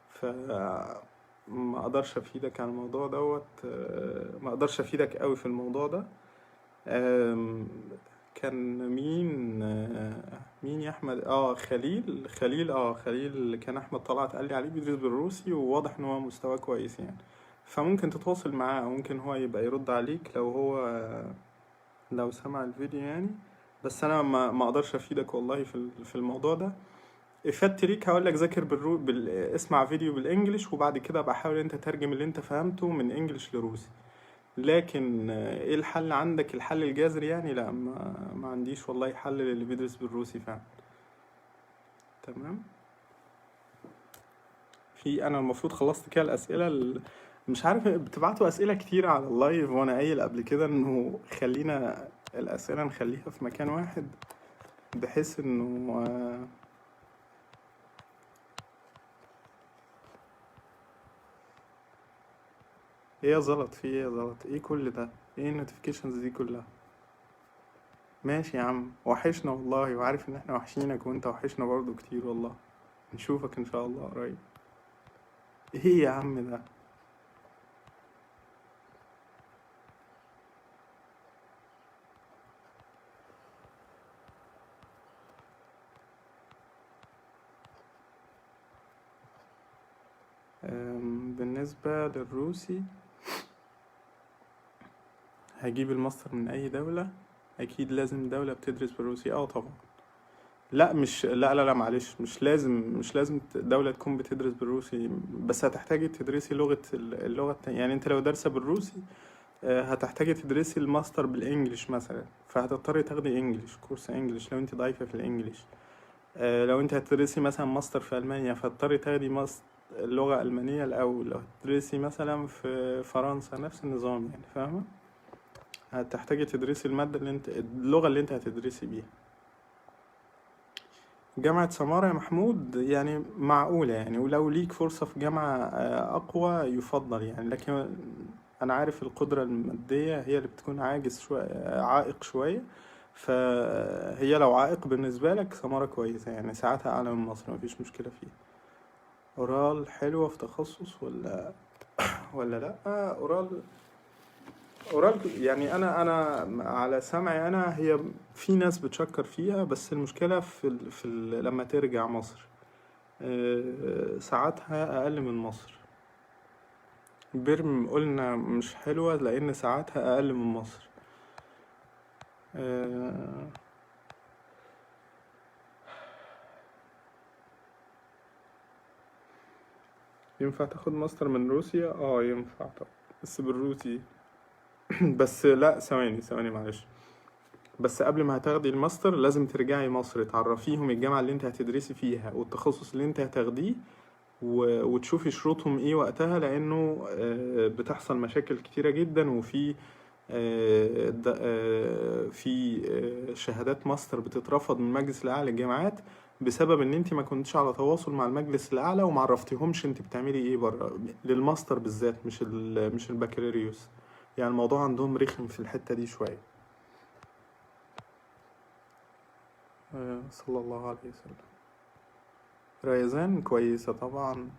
ف ما اقدرش افيدك عن الموضوع دوت، ما اقدرش افيدك قوي في الموضوع ده. آم، كان مين مين يا احمد؟ خليل كان احمد طلعت قال لي عليه بيدرس بالروسي، وواضح ان هو مستواه كويس يعني. فممكن تتواصل معاه، او ممكن هو يبقى يرد عليك لو هو لو سمع الفيديو يعني. بس انا ما اقدرش افيدك والله في الموضوع ده. افادتي ليك هقول لك ذاكر اسمع فيديو بالانجلش، وبعد كده بحاول انت تترجم اللي انت فهمته من انجلش لروسي. لكن ايه الحل عندك؟ الحل الجذري يعني؟ لا، ما عنديش والله حل للي بيدرس بالروسي فعلا. تمام. انا المفروض خلصت كده الاسئله مش عارف بتبعتوا اسئله كتير على اللايف، وانا قايل قبل كده انه خلينا الاسئله نخليها في مكان واحد، بحيث انه ايه يا زلط؟ في ايه يا زلط؟ ايه كل ده؟ ايه النوتيفيكيشنز دي كلها؟ ماشي يا عم، وحشنا والله، وعارف ان احنا وحشينك، وانت وحشنا برضو كتير والله. نشوفك ان شاء الله قريب. ايه يا عم ده؟ بالنسبة للروسي، هجيب الماستر من اي دولة؟ اكيد لازم دولة بتدرس بالروسي، طبعا. لا مش لا معلش، مش لازم دولة تكون بتدرس بالروسي، بس هتحتاجي تدرسي اللغة التانية. يعني انت لو دارسة بالروسي هتحتاجي تدرسي الماستر بالانجلش مثلا، فهتضطري تاخدي انجلش، كورس انجلش لو انت ضعيفة في الانجليش. لو انت هتدرسي مثلا ماستر في المانيا، فهتضطري تاخدي اللغة الألمانية الأول. لو هتدرسي مثلا في فرنسا نفس النظام يعني، فاهمة؟ هتحتاجي تدرسي اللغة اللي انت هتدرسي بيها. جامعة سمارة يا محمود يعني معقولة يعني، ولو ليك فرصة في جامعة أقوى يفضل يعني. لكن أنا عارف القدرة المادية هي اللي بتكون عائق شوية. فهي لو عائق بالنسبة لك، سمارة كويسة يعني، ساعتها أعلى من مصر، مفيش مشكلة فيها. أورال حلوة في تخصص ولا لأ؟ أورال يعني، أنا على سمعي أنا، هي في ناس بتشكر فيها، بس المشكلة لما ترجع مصر ساعاتها أقل من مصر. بيرم قلنا مش حلوة لأن ساعاتها أقل من مصر. آه، ينفع تاخد ماستر من روسيا؟ ينفع طبعا، بس بالروسي. بس لا، ثواني معلش. بس قبل ما هتاخدي الماستر لازم ترجعي مصر، تعرفيهم الجامعة اللي انت هتدرسي فيها والتخصص اللي انت هتاخديه، وتشوفي شروطهم ايه وقتها، لانه بتحصل مشاكل كتيرة جدا. وفي في شهادات ماستر بتترفض من المجلس الاعلى للجامعات بسبب ان انت ما كنتش على تواصل مع المجلس الاعلى، وما عرفتيهمش انت بتعملي ايه بره للماستر بالذات، مش البكالوريوس. يعني الموضوع عندهم رخم في الحتة دي شوية. صلى الله عليه وسلم. ريزان كويسة طبعا.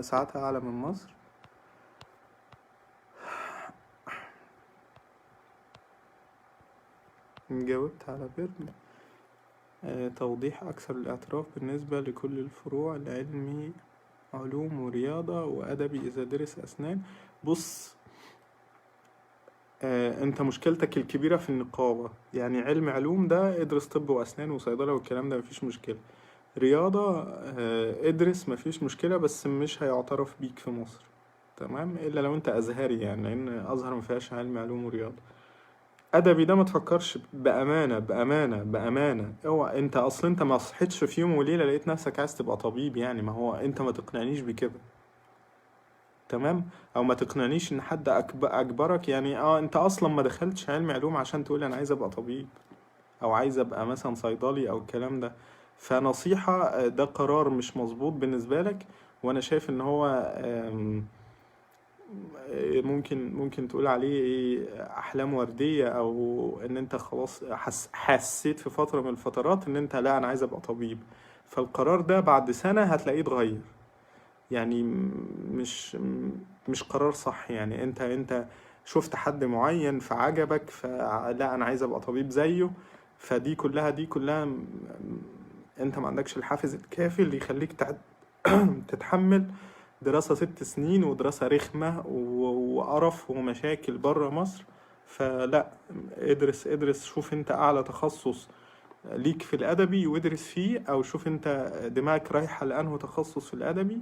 ساعتها أعلى من مصر. جاوبت على بيرن. توضيح أكثر الاعتراف بالنسبة لكل الفروع العلمي، علوم ورياضة وأدبي إذا درس أسنان. بص، انت مشكلتك الكبيرة في النقابة. يعني علوم ده ادرس طب وأسنان وصيدلة والكلام ده، مفيش مشكلة. رياضة ادرس مفيش مشكلة، بس مش هيعترف بيك في مصر. تمام، إلا لو انت أزهري يعني، لأن أزهر مفيهاش علوم ورياضة. أدبي ده ما تفكرش، بأمانة اوعى. انت أصلا انت ما صحيتش في يوم وليلة لقيت نفسك عايز تبقى طبيب يعني، ما هو انت ما تقنعنيش بكده. تمام، او ما تقنعنيش ان حد اجبرك يعني. انت اصلا ما دخلتش علوم عشان تقول انا عايز ابقى طبيب، او عايز ابقى مثلا صيدلي او الكلام ده. فنصيحة، ده قرار مش مظبوط بالنسبة لك. وانا شايف ان هو ممكن تقول عليه ايه، احلام وردية، او ان انت خلاص حسيت في فترة من الفترات ان انت لا انا عايز ابقى طبيب، فالقرار ده بعد سنة هتلاقيه اتغير. يعني مش قرار صح. يعني انت شفت حد معين فعجبك، فلا انا عايز ابقى طبيب زيه، دي كلها انت ما عندكش الحافز الكافي اللي يخليك تتحمل دراسة 6 سنين ودراسة رخمة وقرف ومشاكل بره مصر. فلا، ادرس، شوف انت اعلى تخصص ليك في الادبي وادرس فيه، او شوف انت دماغك رايحة لانه تخصص في الادبي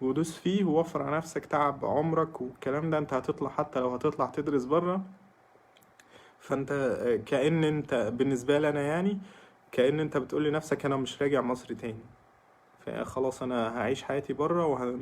ودوس فيه، ووفر على نفسك تعب عمرك والكلام ده. انت هتطلع، حتى لو هتطلع تدرس بره، فانت كأن انت بالنسبة لي انا يعني، كأن انت بتقول لنفسك انا مش راجع مصر تاني. فخلاص انا هعيش حياتي بره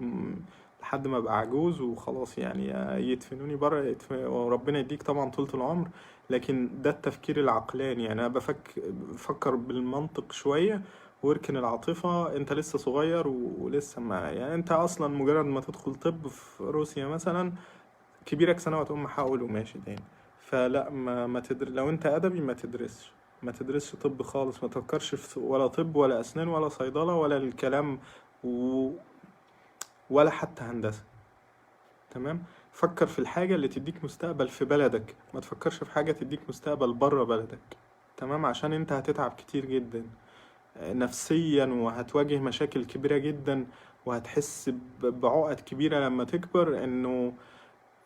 لحد ما ابقى عجوز وخلاص. يعني يدفنوني بره وربنا يديك طبعا طولة العمر. لكن ده التفكير العقلاني. يعني انا بفكر بالمنطق شوية، واركن العاطفة. انت لسه صغير ولسه ما يعني، انت اصلا مجرد ما تدخل طب في روسيا مثلا كبيرك سنة وتقوم محاول وماشي تاني. فلا، لو انت ادبي ما تدرسش طب خالص. ما تفكرش في ولا طب ولا اسنان ولا صيدلة ولا الكلام و... ولا حتى هندسة. تمام. فكر في الحاجة اللي تديك مستقبل في بلدك، ما تفكرش في حاجة تديك مستقبل بره بلدك. تمام. عشان انت هتتعب كتير جدا نفسيا، وهتواجه مشاكل كبيرة جدا، وهتحس بعقد كبيرة لما تكبر انه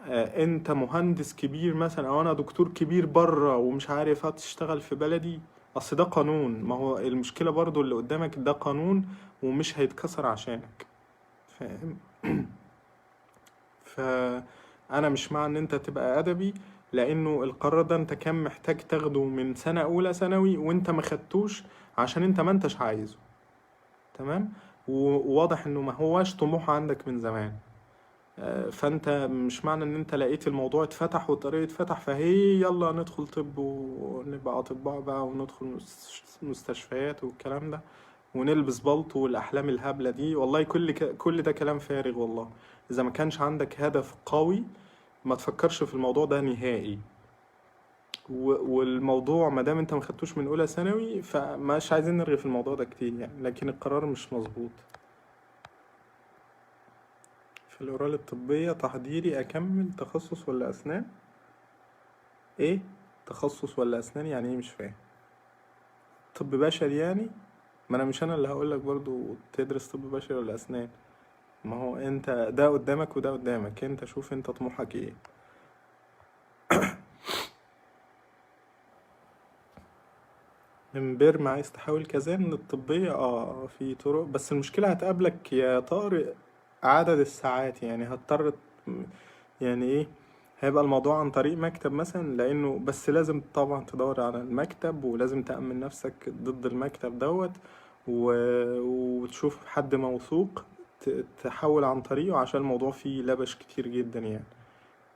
انت مهندس كبير مثلا، او انا دكتور كبير بره ومش عارف هتشتغل في بلدي. اصل ده قانون. ما هو المشكلة برضو اللي قدامك ده قانون ومش هيتكسر عشانك. فاهم؟ فانا مش مع ان انت تبقى ادبي، لانه القرار ده انت كان محتاج تاخده من سنة اولى ثانوي وانت ما خدتوش عشان انت ما انتش عايزه. تمام. وواضح انه ما هواش طموح عندك من زمان. فانت مش معنى ان انت لقيت الموضوع اتفتح والطريق اتفتح فهي يلا ندخل طب ونبقى اطباء بقى وندخل مستشفيات والكلام ده ونلبس بلطو والاحلام الهبلة دي. والله كل ده كلام فارغ والله. اذا ما كانش عندك هدف قوي ما تفكرش في الموضوع ده نهائي. والموضوع ما دام انت ما خدتوش من اولى ثانوي فمش عايزين نرغي في الموضوع ده كتير يعني، لكن القرار مش مظبوط. في الأورال الطبية تحضيري أكمل تخصص ولا أسنان؟ إيه؟ تخصص ولا أسنان يعني إيه؟ مش فاهم. طب بشري يعني؟ ما أنا مش أنا اللي هقولك برضو تدرس طب بشري ولا أسنان. ما هو أنت ده قدامك وده قدامك، أنت شوف أنت طموحك إيه. من بيرما عايز تحول كازان للطبية؟ في طرق، بس المشكلة هتقابلك يا طارق عدد الساعات. يعني هتضطر يعني ايه، هيبقى الموضوع عن طريق مكتب مثلا، لانه بس لازم طبعا تدور على المكتب ولازم تأمن نفسك ضد المكتب دوت وتشوف حد موثوق تحول عن طريقه، عشان الموضوع فيه لبش كتير جدا يعني.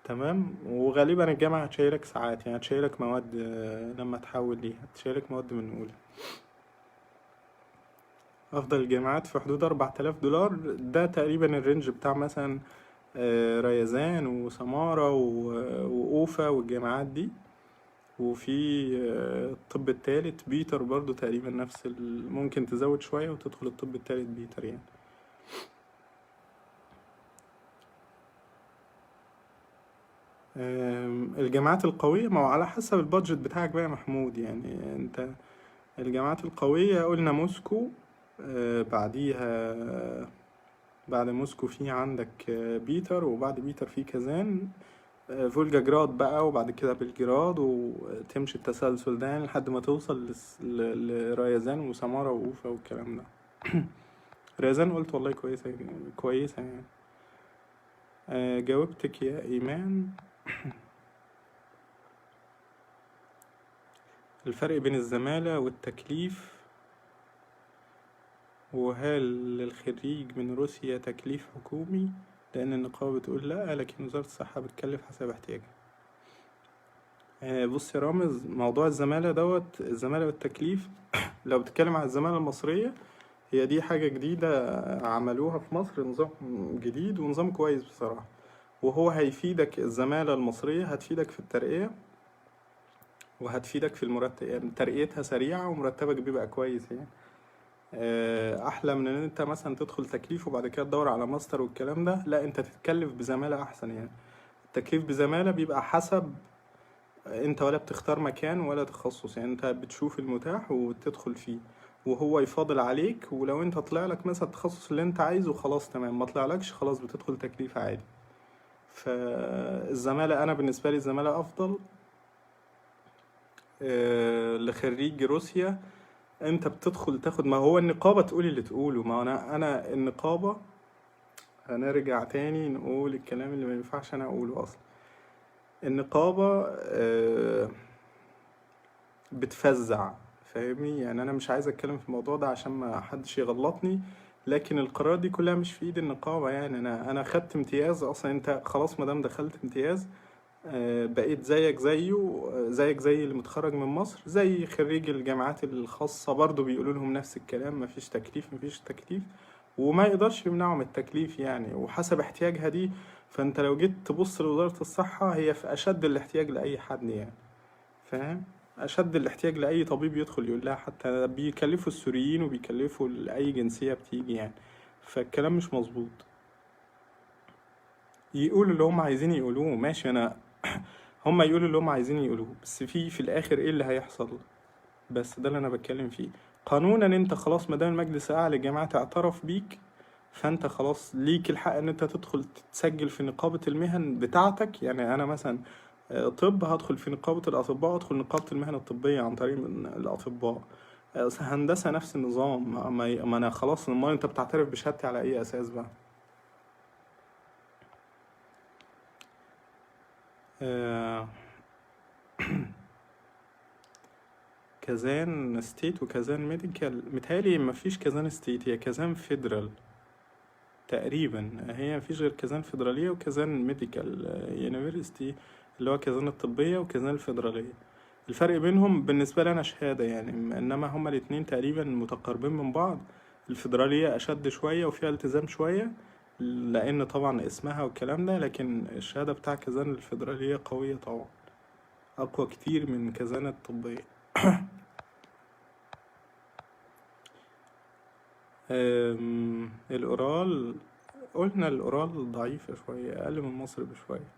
تمام. وغالبا الجامعة هتشيلك ساعات، يعني هتشيلك مواد لما تحول ليها هتشيلك مواد من أولى. أفضل الجامعات في حدود $4000، ده تقريبا الرينج بتاع مثلا ريزان وسمارة وأوفا والجامعات دي. وفي الطب التالت بيتر برضو تقريبا نفس ممكن تزود شوية وتدخل الطب التالت بيتر يعني. الجامعات القوية ما هو على حسب البادجت بتاعك بقى يا محمود. يعني انت الجامعات القوية قلنا موسكو، بعديها بعد موسكو في عندك بيتر، وبعد بيتر في كازان، فولجا جراد بقى، وبعد كده بلجراد، وتمشي التسلسل ده يعني لحد ما توصل لريازان وسمارة وأوفا والكلام ده. ريازان قلت والله كويسة كويسة يعني. جاوبتك يا إيمان. الفرق بين الزمالة والتكليف، وهل للخريج من روسيا تكليف حكومي؟ لأن النقابة بتقول لأ، لكن وزارة الصحة بتكلف حسب احتياجها. بص يا رامز، موضوع الزمالة دوت، الزمالة والتكليف لو بتتكلم على الزمالة المصرية، هي دي حاجة جديدة عملوها في مصر، نظام جديد ونظام كويس بصراحة. وهو هيفيدك. الزمالة المصرية هتفيدك في الترقية وهتفيدك في المرتب، يعني ترقيتها سريعة ومرتبك بيبقى كويس يعني. احلى من ان انت مثلا تدخل تكليف وبعد كده تدور على ماستر والكلام ده. لا، انت تتكلف بزمالة احسن يعني. التكليف بزمالة بيبقى حسب، انت ولا بتختار مكان ولا تخصص، يعني انت بتشوف المتاح وتدخل فيه، وهو يفاضل عليك. ولو انت طلع لك مثلا التخصص اللي انت عايزه خلاص تمام، ما طلعلكش خلاص بتدخل تكليف عادي. فالزمالة انا بالنسبة لي الزمالة افضل. لخريج روسيا انت بتدخل تاخد، ما هو النقابة تقول اللي تقوله، ما انا النقابة. هنرجع تاني نقول الكلام اللي ما ينفعش انا اقوله اصلا. النقابة بتفزع، فاهمني؟ يعني انا مش عايز اتكلم في الموضوع ده عشان ما حدش يغلطني، لكن القرار دي كلها مش في ايد النقابة. يعني انا خدت امتياز اصلا، انت خلاص ما دام دخلت امتياز بقيت زيك زيه، زيك زي اللي متخرج من مصر، زي خريج الجامعات الخاصة برضو بيقولوا لهم نفس الكلام، مفيش تكليف مفيش تكليف. وما يقدرش يمنعهم التكليف يعني، وحسب احتياجها دي. فانت لو جيت تبص لوزارة الصحة هي في اشد الاحتياج لأي حد يعني، فاهم؟ اشد الاحتياج لاي طبيب يدخل يقول لها، حتى بيكلفوا السوريين وبيكلفوا لاي جنسيه بتيجي يعني. فالكلام مش مظبوط. يقولوا اللي هم عايزين يقولوه ماشي، انا هم يقولوا اللي هم عايزين يقولوه، بس في الاخر ايه اللي هيحصل؟ بس ده اللي انا بتكلم فيه. قانونا انت خلاص ما دام المجلس الاعلى للجامعات اعترف بيك، فانت خلاص ليك الحق ان انت تدخل تتسجل في نقابة المهن بتاعتك. يعني انا مثلا طب هدخل في نقابة الاطباء، ادخل نقابة المهن الطبية عن طريق من الاطباء. هندسة نفس النظام. ما انا خلاص، ما انت بتعترف بشهادتي على اي اساس بقى؟ آه، كازان ستيت وكازان ميديكال، متهيألي مفيش كازان ستيت، هي كازان فيدرال تقريبا. هي مفيش غير كازان فيدرالية وكازان ميديكال يونيفرسيتي، اللي هو كازان الطبية وكازان الفيدرالية. الفرق بينهم بالنسبة لي أنا شهادة يعني، إنما هما الاتنين تقريبا متقاربين من بعض. الفيدرالية أشد شوية وفيها التزام شوية، لأن طبعا اسمها والكلام ده، لكن الشهادة بتاع كازان الفيدرالية قوية طبعا، أقوى كتير من كازان الطبية. الأورال، قلنا الأورال ضعيفة شوية، أقل من مصر بشوية.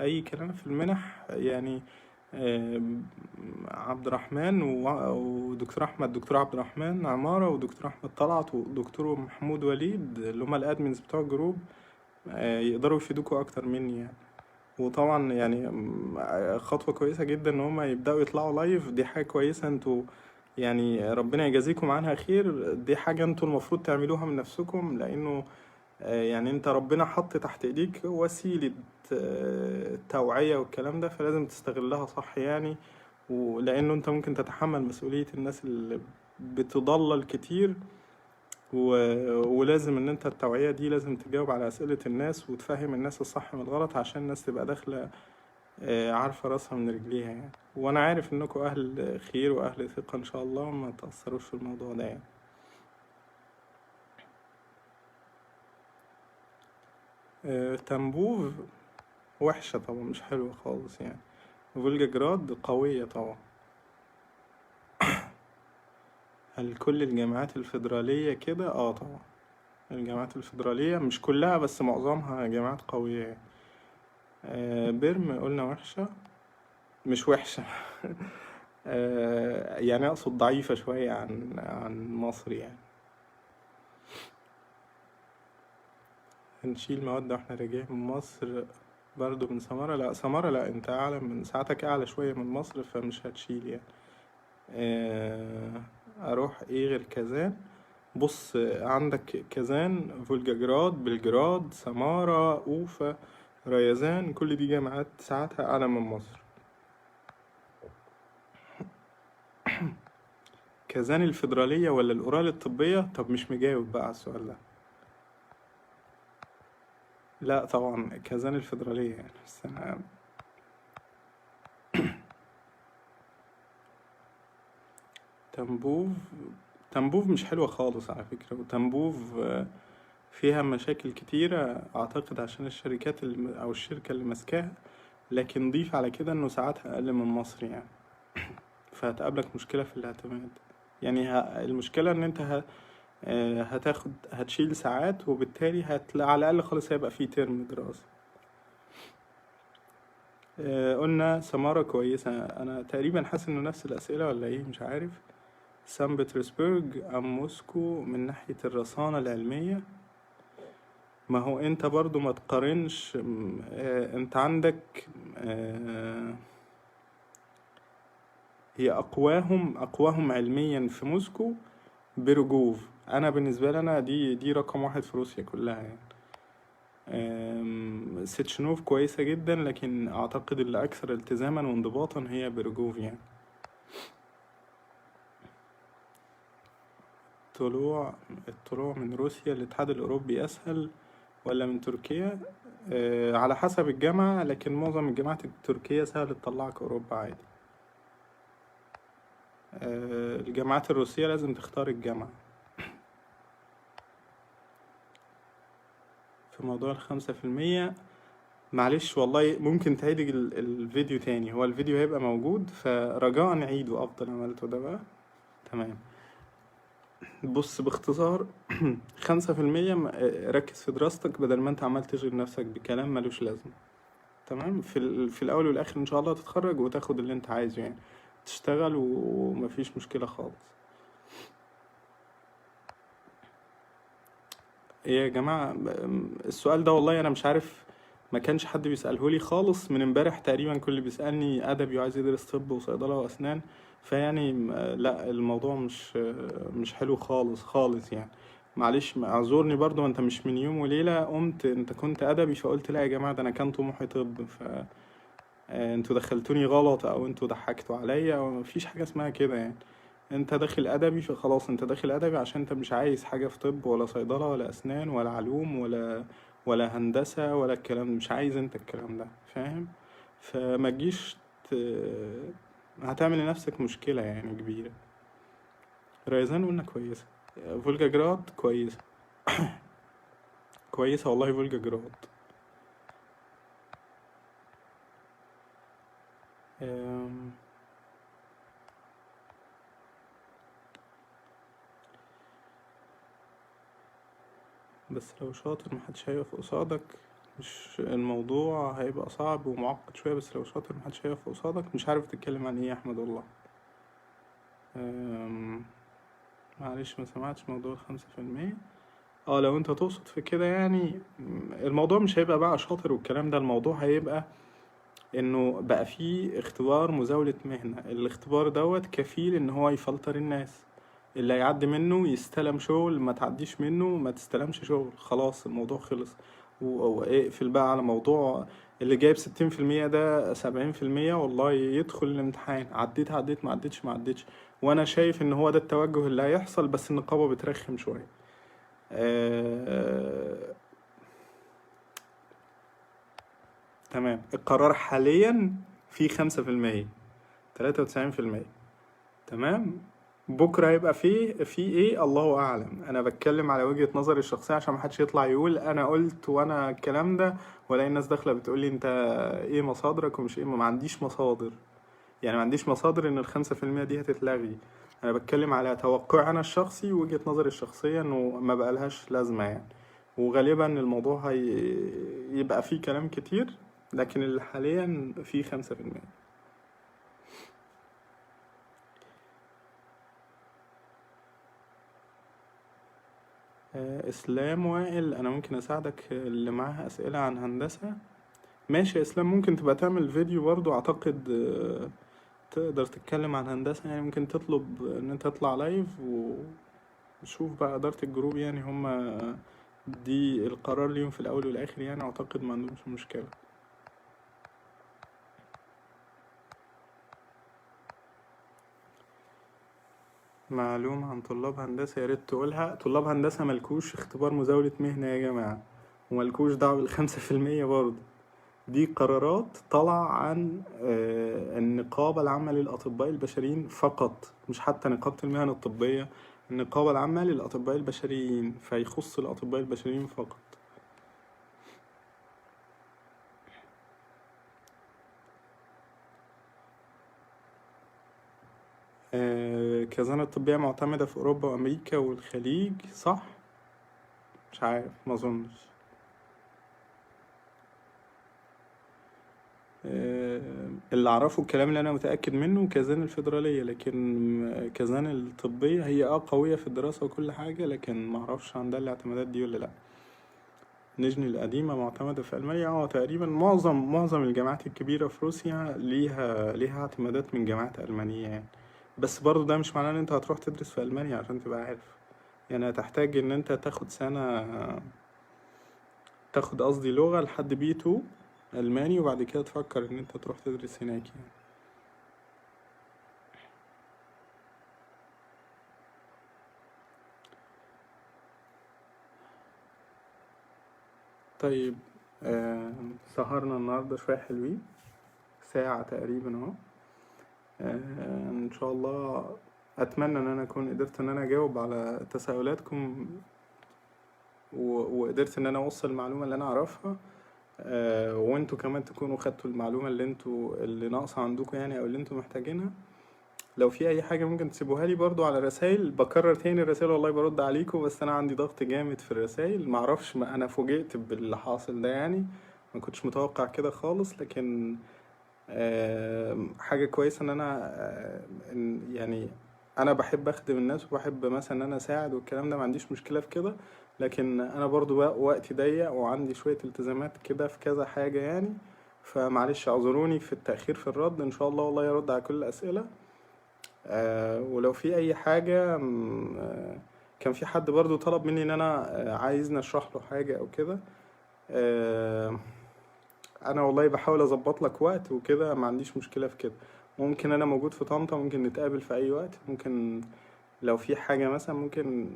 أي كلام في المنح يعني. آم، عبد الرحمن ودكتور أحمد، دكتور عبد الرحمن عمارة ودكتور أحمد طلعت ودكتور محمود وليد اللي هما الأدمنز بتوع الجروب يقدروا يفيدوكوا أكتر مني يعني. وطبعا يعني خطوة كويسة جدا ان هما يبدأوا يطلعوا لايف، دي حاجة كويسة. انتوا يعني ربنا يجازيكم عنها خير، دي حاجة انتوا المفروض تعملوها من نفسكم، لانه يعني انت ربنا حط تحت ايديك وسيلة توعية والكلام ده، فلازم تستغلها صح يعني. ولانه انت ممكن تتحمل مسؤولية الناس اللي بتضلل كتير. ولازم ان انت التوعية دي لازم تجاوب على اسئلة الناس وتفهم الناس الصح من الغلط، عشان الناس تبقى داخلة عارفة راسها من رجليها يعني. وانا عارف انكم اهل خير واهل ثقة ان شاء الله، ما تأثروش في الموضوع ده يعني. تنبوف وحشة طبعا، مش حلوة خالص يعني. فولجا جراد قوية طبعا. هل كل الجامعات الفيدرالية كده؟ اه طبعا. الجامعات الفيدرالية مش كلها بس معظمها جامعات قوية يعني. بيرم قلنا وحشة، مش وحشة. يعني اقصد ضعيفة شوية عن مصر يعني. هنشيل مواد واحنا راجعين من مصر برضو من سمارة؟ لا سمارة لا، انت اعلى من ساعتك، اعلى شوية من مصر، فمش هتشيل يعني. اروح ايه غير كازان؟ بص عندك كازان، فولجاجراد، بلجراد، سمارة، اوفا، ريازان، كل دي جامعات ساعتها اعلى من مصر. كازان الفيدرالية ولا الأورال الطبية؟ طب مش مجاوب بقى على السؤال ده. لا طبعا كازان الفيدرالية يعني، بس أنا تنبوف. تنبوف مش حلوة خالص على فكرة، وتنبوف فيها مشاكل كتيرة أعتقد عشان الشركات أو الشركة اللي ماسكاها. لكن ضيف على كده إنه ساعاتها أقل من مصر يعني، فهتقابلك مشكلة في الاعتماد. يعني المشكلة إن أنت هتشيل ساعات، وبالتالي على الأقل خالص هيبقى فيه ترم دراسي. قلنا سمارة كويسة. أنا تقريبا حاسس إنه نفس الأسئلة ولا إيه، مش عارف. سان بطرسبرج أم موسكو من ناحية الرصانة العلمية؟ ما هو أنت برضو ما تقارنش. أنت عندك هي أقواهم علميا في موسكو بيروجوف. أنا بالنسبة لي أنا دي رقم واحد في روسيا كلها يعني. سيتشنوف كويسة جدا، لكن أعتقد اللي أكثر التزاما وانضباطا هي بيروجوف يعني. الطلوع من روسيا الاتحاد الأوروبي أسهل ولا من تركيا؟ على حسب الجامعة، لكن معظم الجامعات التركية سهل تطلعك أوروبا عادي. الجامعات الروسية لازم تختار الجامعة. في موضوع ال5%، معلش والله ممكن تعيد الفيديو تاني؟ هو الفيديو هيبقى موجود، فرجاء نعيده أفضل. عملته ده بقى تمام. بص باختصار 5%، ركز في دراستك بدل ما انت عمال تشغل نفسك بكلام ملوش لازمة. تمام. في الأول والآخر إن شاء الله تتخرج وتاخد اللي انت عايزه يعني، تشتغل ومفيش مشكلة خالص. ايه يا جماعة، السؤال ده والله أنا مش عارف، ما كانش حد بيسأله لي خالص من امبارح تقريبا. كل اللي بيسألني أدبي وعايز يدرس طب وصيدلة وأسنان، فيعني لا الموضوع مش حلو خالص خالص يعني. معلش اعذرني برضو، انت مش من يوم وليلة قمت انت كنت أدبي فقلت لا يا جماعة ده أنا كان طموحي طب، انتوا دخلتوني غلط أو انتوا ضحكتوا عليا، أو مفيش حاجة اسمها كده يعني. انت داخل ادبي فخلاص انت داخل ادبي عشان انت مش عايز حاجة في طب ولا صيدلة ولا اسنان ولا علوم ولا هندسة ولا الكلام ده. مش عايز انت الكلام ده، فاهم؟ فما تجيش ت... هتعمل لنفسك مشكلة يعني كبيرة. ريزان قلنا كويسة. فولجا جراد كويسة. كويسة والله فولجا جراد. أم، بس لو شاطر محدش هيقف قصادك. مش الموضوع هيبقى صعب ومعقد شوية، بس لو شاطر محدش هيقف قصادك. مش عارف تتكلم عن ايه يا احمد والله. أم، معلش ما سمعتش موضوع ال5%. اه لو انت تقصد في كده يعني، الموضوع مش هيبقى بقى شاطر والكلام ده. الموضوع هيبقى انه بقى فيه اختبار مزاولة مهنة. الاختبار دوت كفيل ان هو يفلتر الناس. اللي هيعدي منه يستلم شغل، ما تعديش منه ما تستلمش شغل. خلاص الموضوع خلص. واقفل بقى على موضوع اللي جايب 60% ده 70%، والله يدخل الامتحان. عديت ما عديتش ما عديتش. وانا شايف ان هو ده التوجه اللي هيحصل، بس النقابة بترخم شوية. آه... تمام. القرار حاليا فيه 5%، 93%. تمام. بكرة هيبقى فيه ايه الله اعلم. انا بتكلم على وجهة نظري الشخصية عشان محدش يطلع يقول انا قلت وانا الكلام ده، ولا الناس داخلة بتقولي انت ايه مصادرك ومش ايه. ما عنديش مصادر يعني، ما عنديش مصادر ان ال5% دي هتتلغي. انا بتكلم على توقع انا الشخصي ووجهة نظري الشخصية انه ما بقالهاش لازمة يعني. وغالبا الموضوع يبقى فيه كلام كتير، لكن اللي حاليا فيه 5%. اسلام وائل، انا ممكن اساعدك اللي معاها اسئلة عن هندسة. ماشي يا اسلام، ممكن تبقى تعمل فيديو برضو اعتقد. تقدر تتكلم عن هندسة يعني. ممكن تطلب ان انت تطلع لايف وشوف بقى ادارة الجروب يعني. هما دي القرار ليهم في الاول والاخر يعني. اعتقد ما عندهمش مشكلة. معلومة عن طلاب هندسة يا ريت تقولها. طلاب هندسة ملكوش اختبار مزاولة مهنة يا جماعة، وملكوش دعوة بال5% برضه. دي قرارات طالعة عن النقابة العامة للأطباء البشريين فقط، مش حتى نقابة المهن الطبية النقابة العامة للأطباء البشريين، فيخص الأطباء البشريين فقط. كزانة طبية معتمدة في أوروبا وأمريكا والخليج، صح؟ مش عارف، ما أظنش. اللي أعرفه الكلام اللي أنا متأكد منه كزان الفيدرالية، لكن كزان الطبية هي قوية في الدراسة وكل حاجة، لكن معرفش عندها الاعتمادات دي ولا لأ. نيجني القديمة معتمدة في ألمانيا، تقريبا معظم الجامعات الكبيرة في روسيا ليها اعتمادات من جامعات ألمانية يعني. بس برضو ده مش معناه ان انت هتروح تدرس في ألمانيا عشان تبقى عارف. يعني هتحتاج ان انت تاخد سنة، تاخد قصدي لغة لحد B2 ألماني، وبعد كده تفكر ان انت تروح تدرس هناك يعني. طيب، سهرنا النهاردة شوية حلوين، ساعة تقريبا اهو. ان شاء الله اتمنى ان انا اكون قدرت ان انا اجاوب على تساؤلاتكم، وقدرت ان انا اوصل المعلومة اللي انا اعرفها. وانتوا كمان تكونوا خدتوا المعلومة اللي ناقصة عندكم يعني، او اللي انتوا محتاجينها. لو في اي حاجة ممكن تسيبوها لي برضو على رسائل. بكرر تاني الرسائل، والله برد عليكم، بس انا عندي ضغط جامد في الرسائل، معرفش، ما انا فوجئت باللي حاصل ده يعني، ما كنتش متوقع كده خالص. لكن حاجة كويسة ان انا يعني انا بحب اخدم الناس، وبحب مثلا ان انا اساعد والكلام ده، ما عنديش مشكلة في كده. لكن انا برضو وقتي ضيق، وعندي شوية التزامات كده في كذا حاجة يعني. فمعلش اعذروني في التأخير في الرد، ان شاء الله والله يرد على كل الأسئلة. ولو في اي حاجة كان في حد برضو طلب مني ان انا عايزني اشرح له حاجة او كده. آه، انا والله بحاول اظبط لك وقت وكده، ما عنديش مشكلة في كده. ممكن انا موجود في طنطا، ممكن نتقابل في اي وقت. ممكن لو في حاجة مثلا ممكن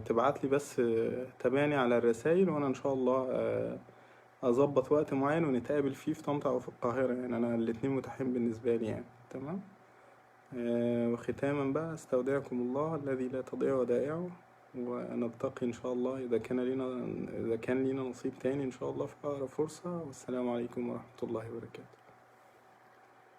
تبعت لي، بس تابعني على الرسائل، وانا ان شاء الله اظبط وقت معين ونتقابل فيه في طنطا او في القاهرة يعني. انا الاتنين متاحين بالنسبة لي يعني. تمام. وختاما بقى، استودعكم الله الذي لا تضيع ودائعه، ونلتقي إن شاء الله إذا كان لنا نصيب تاني إن شاء الله في أقرب فرصة. والسلام عليكم ورحمة الله وبركاته.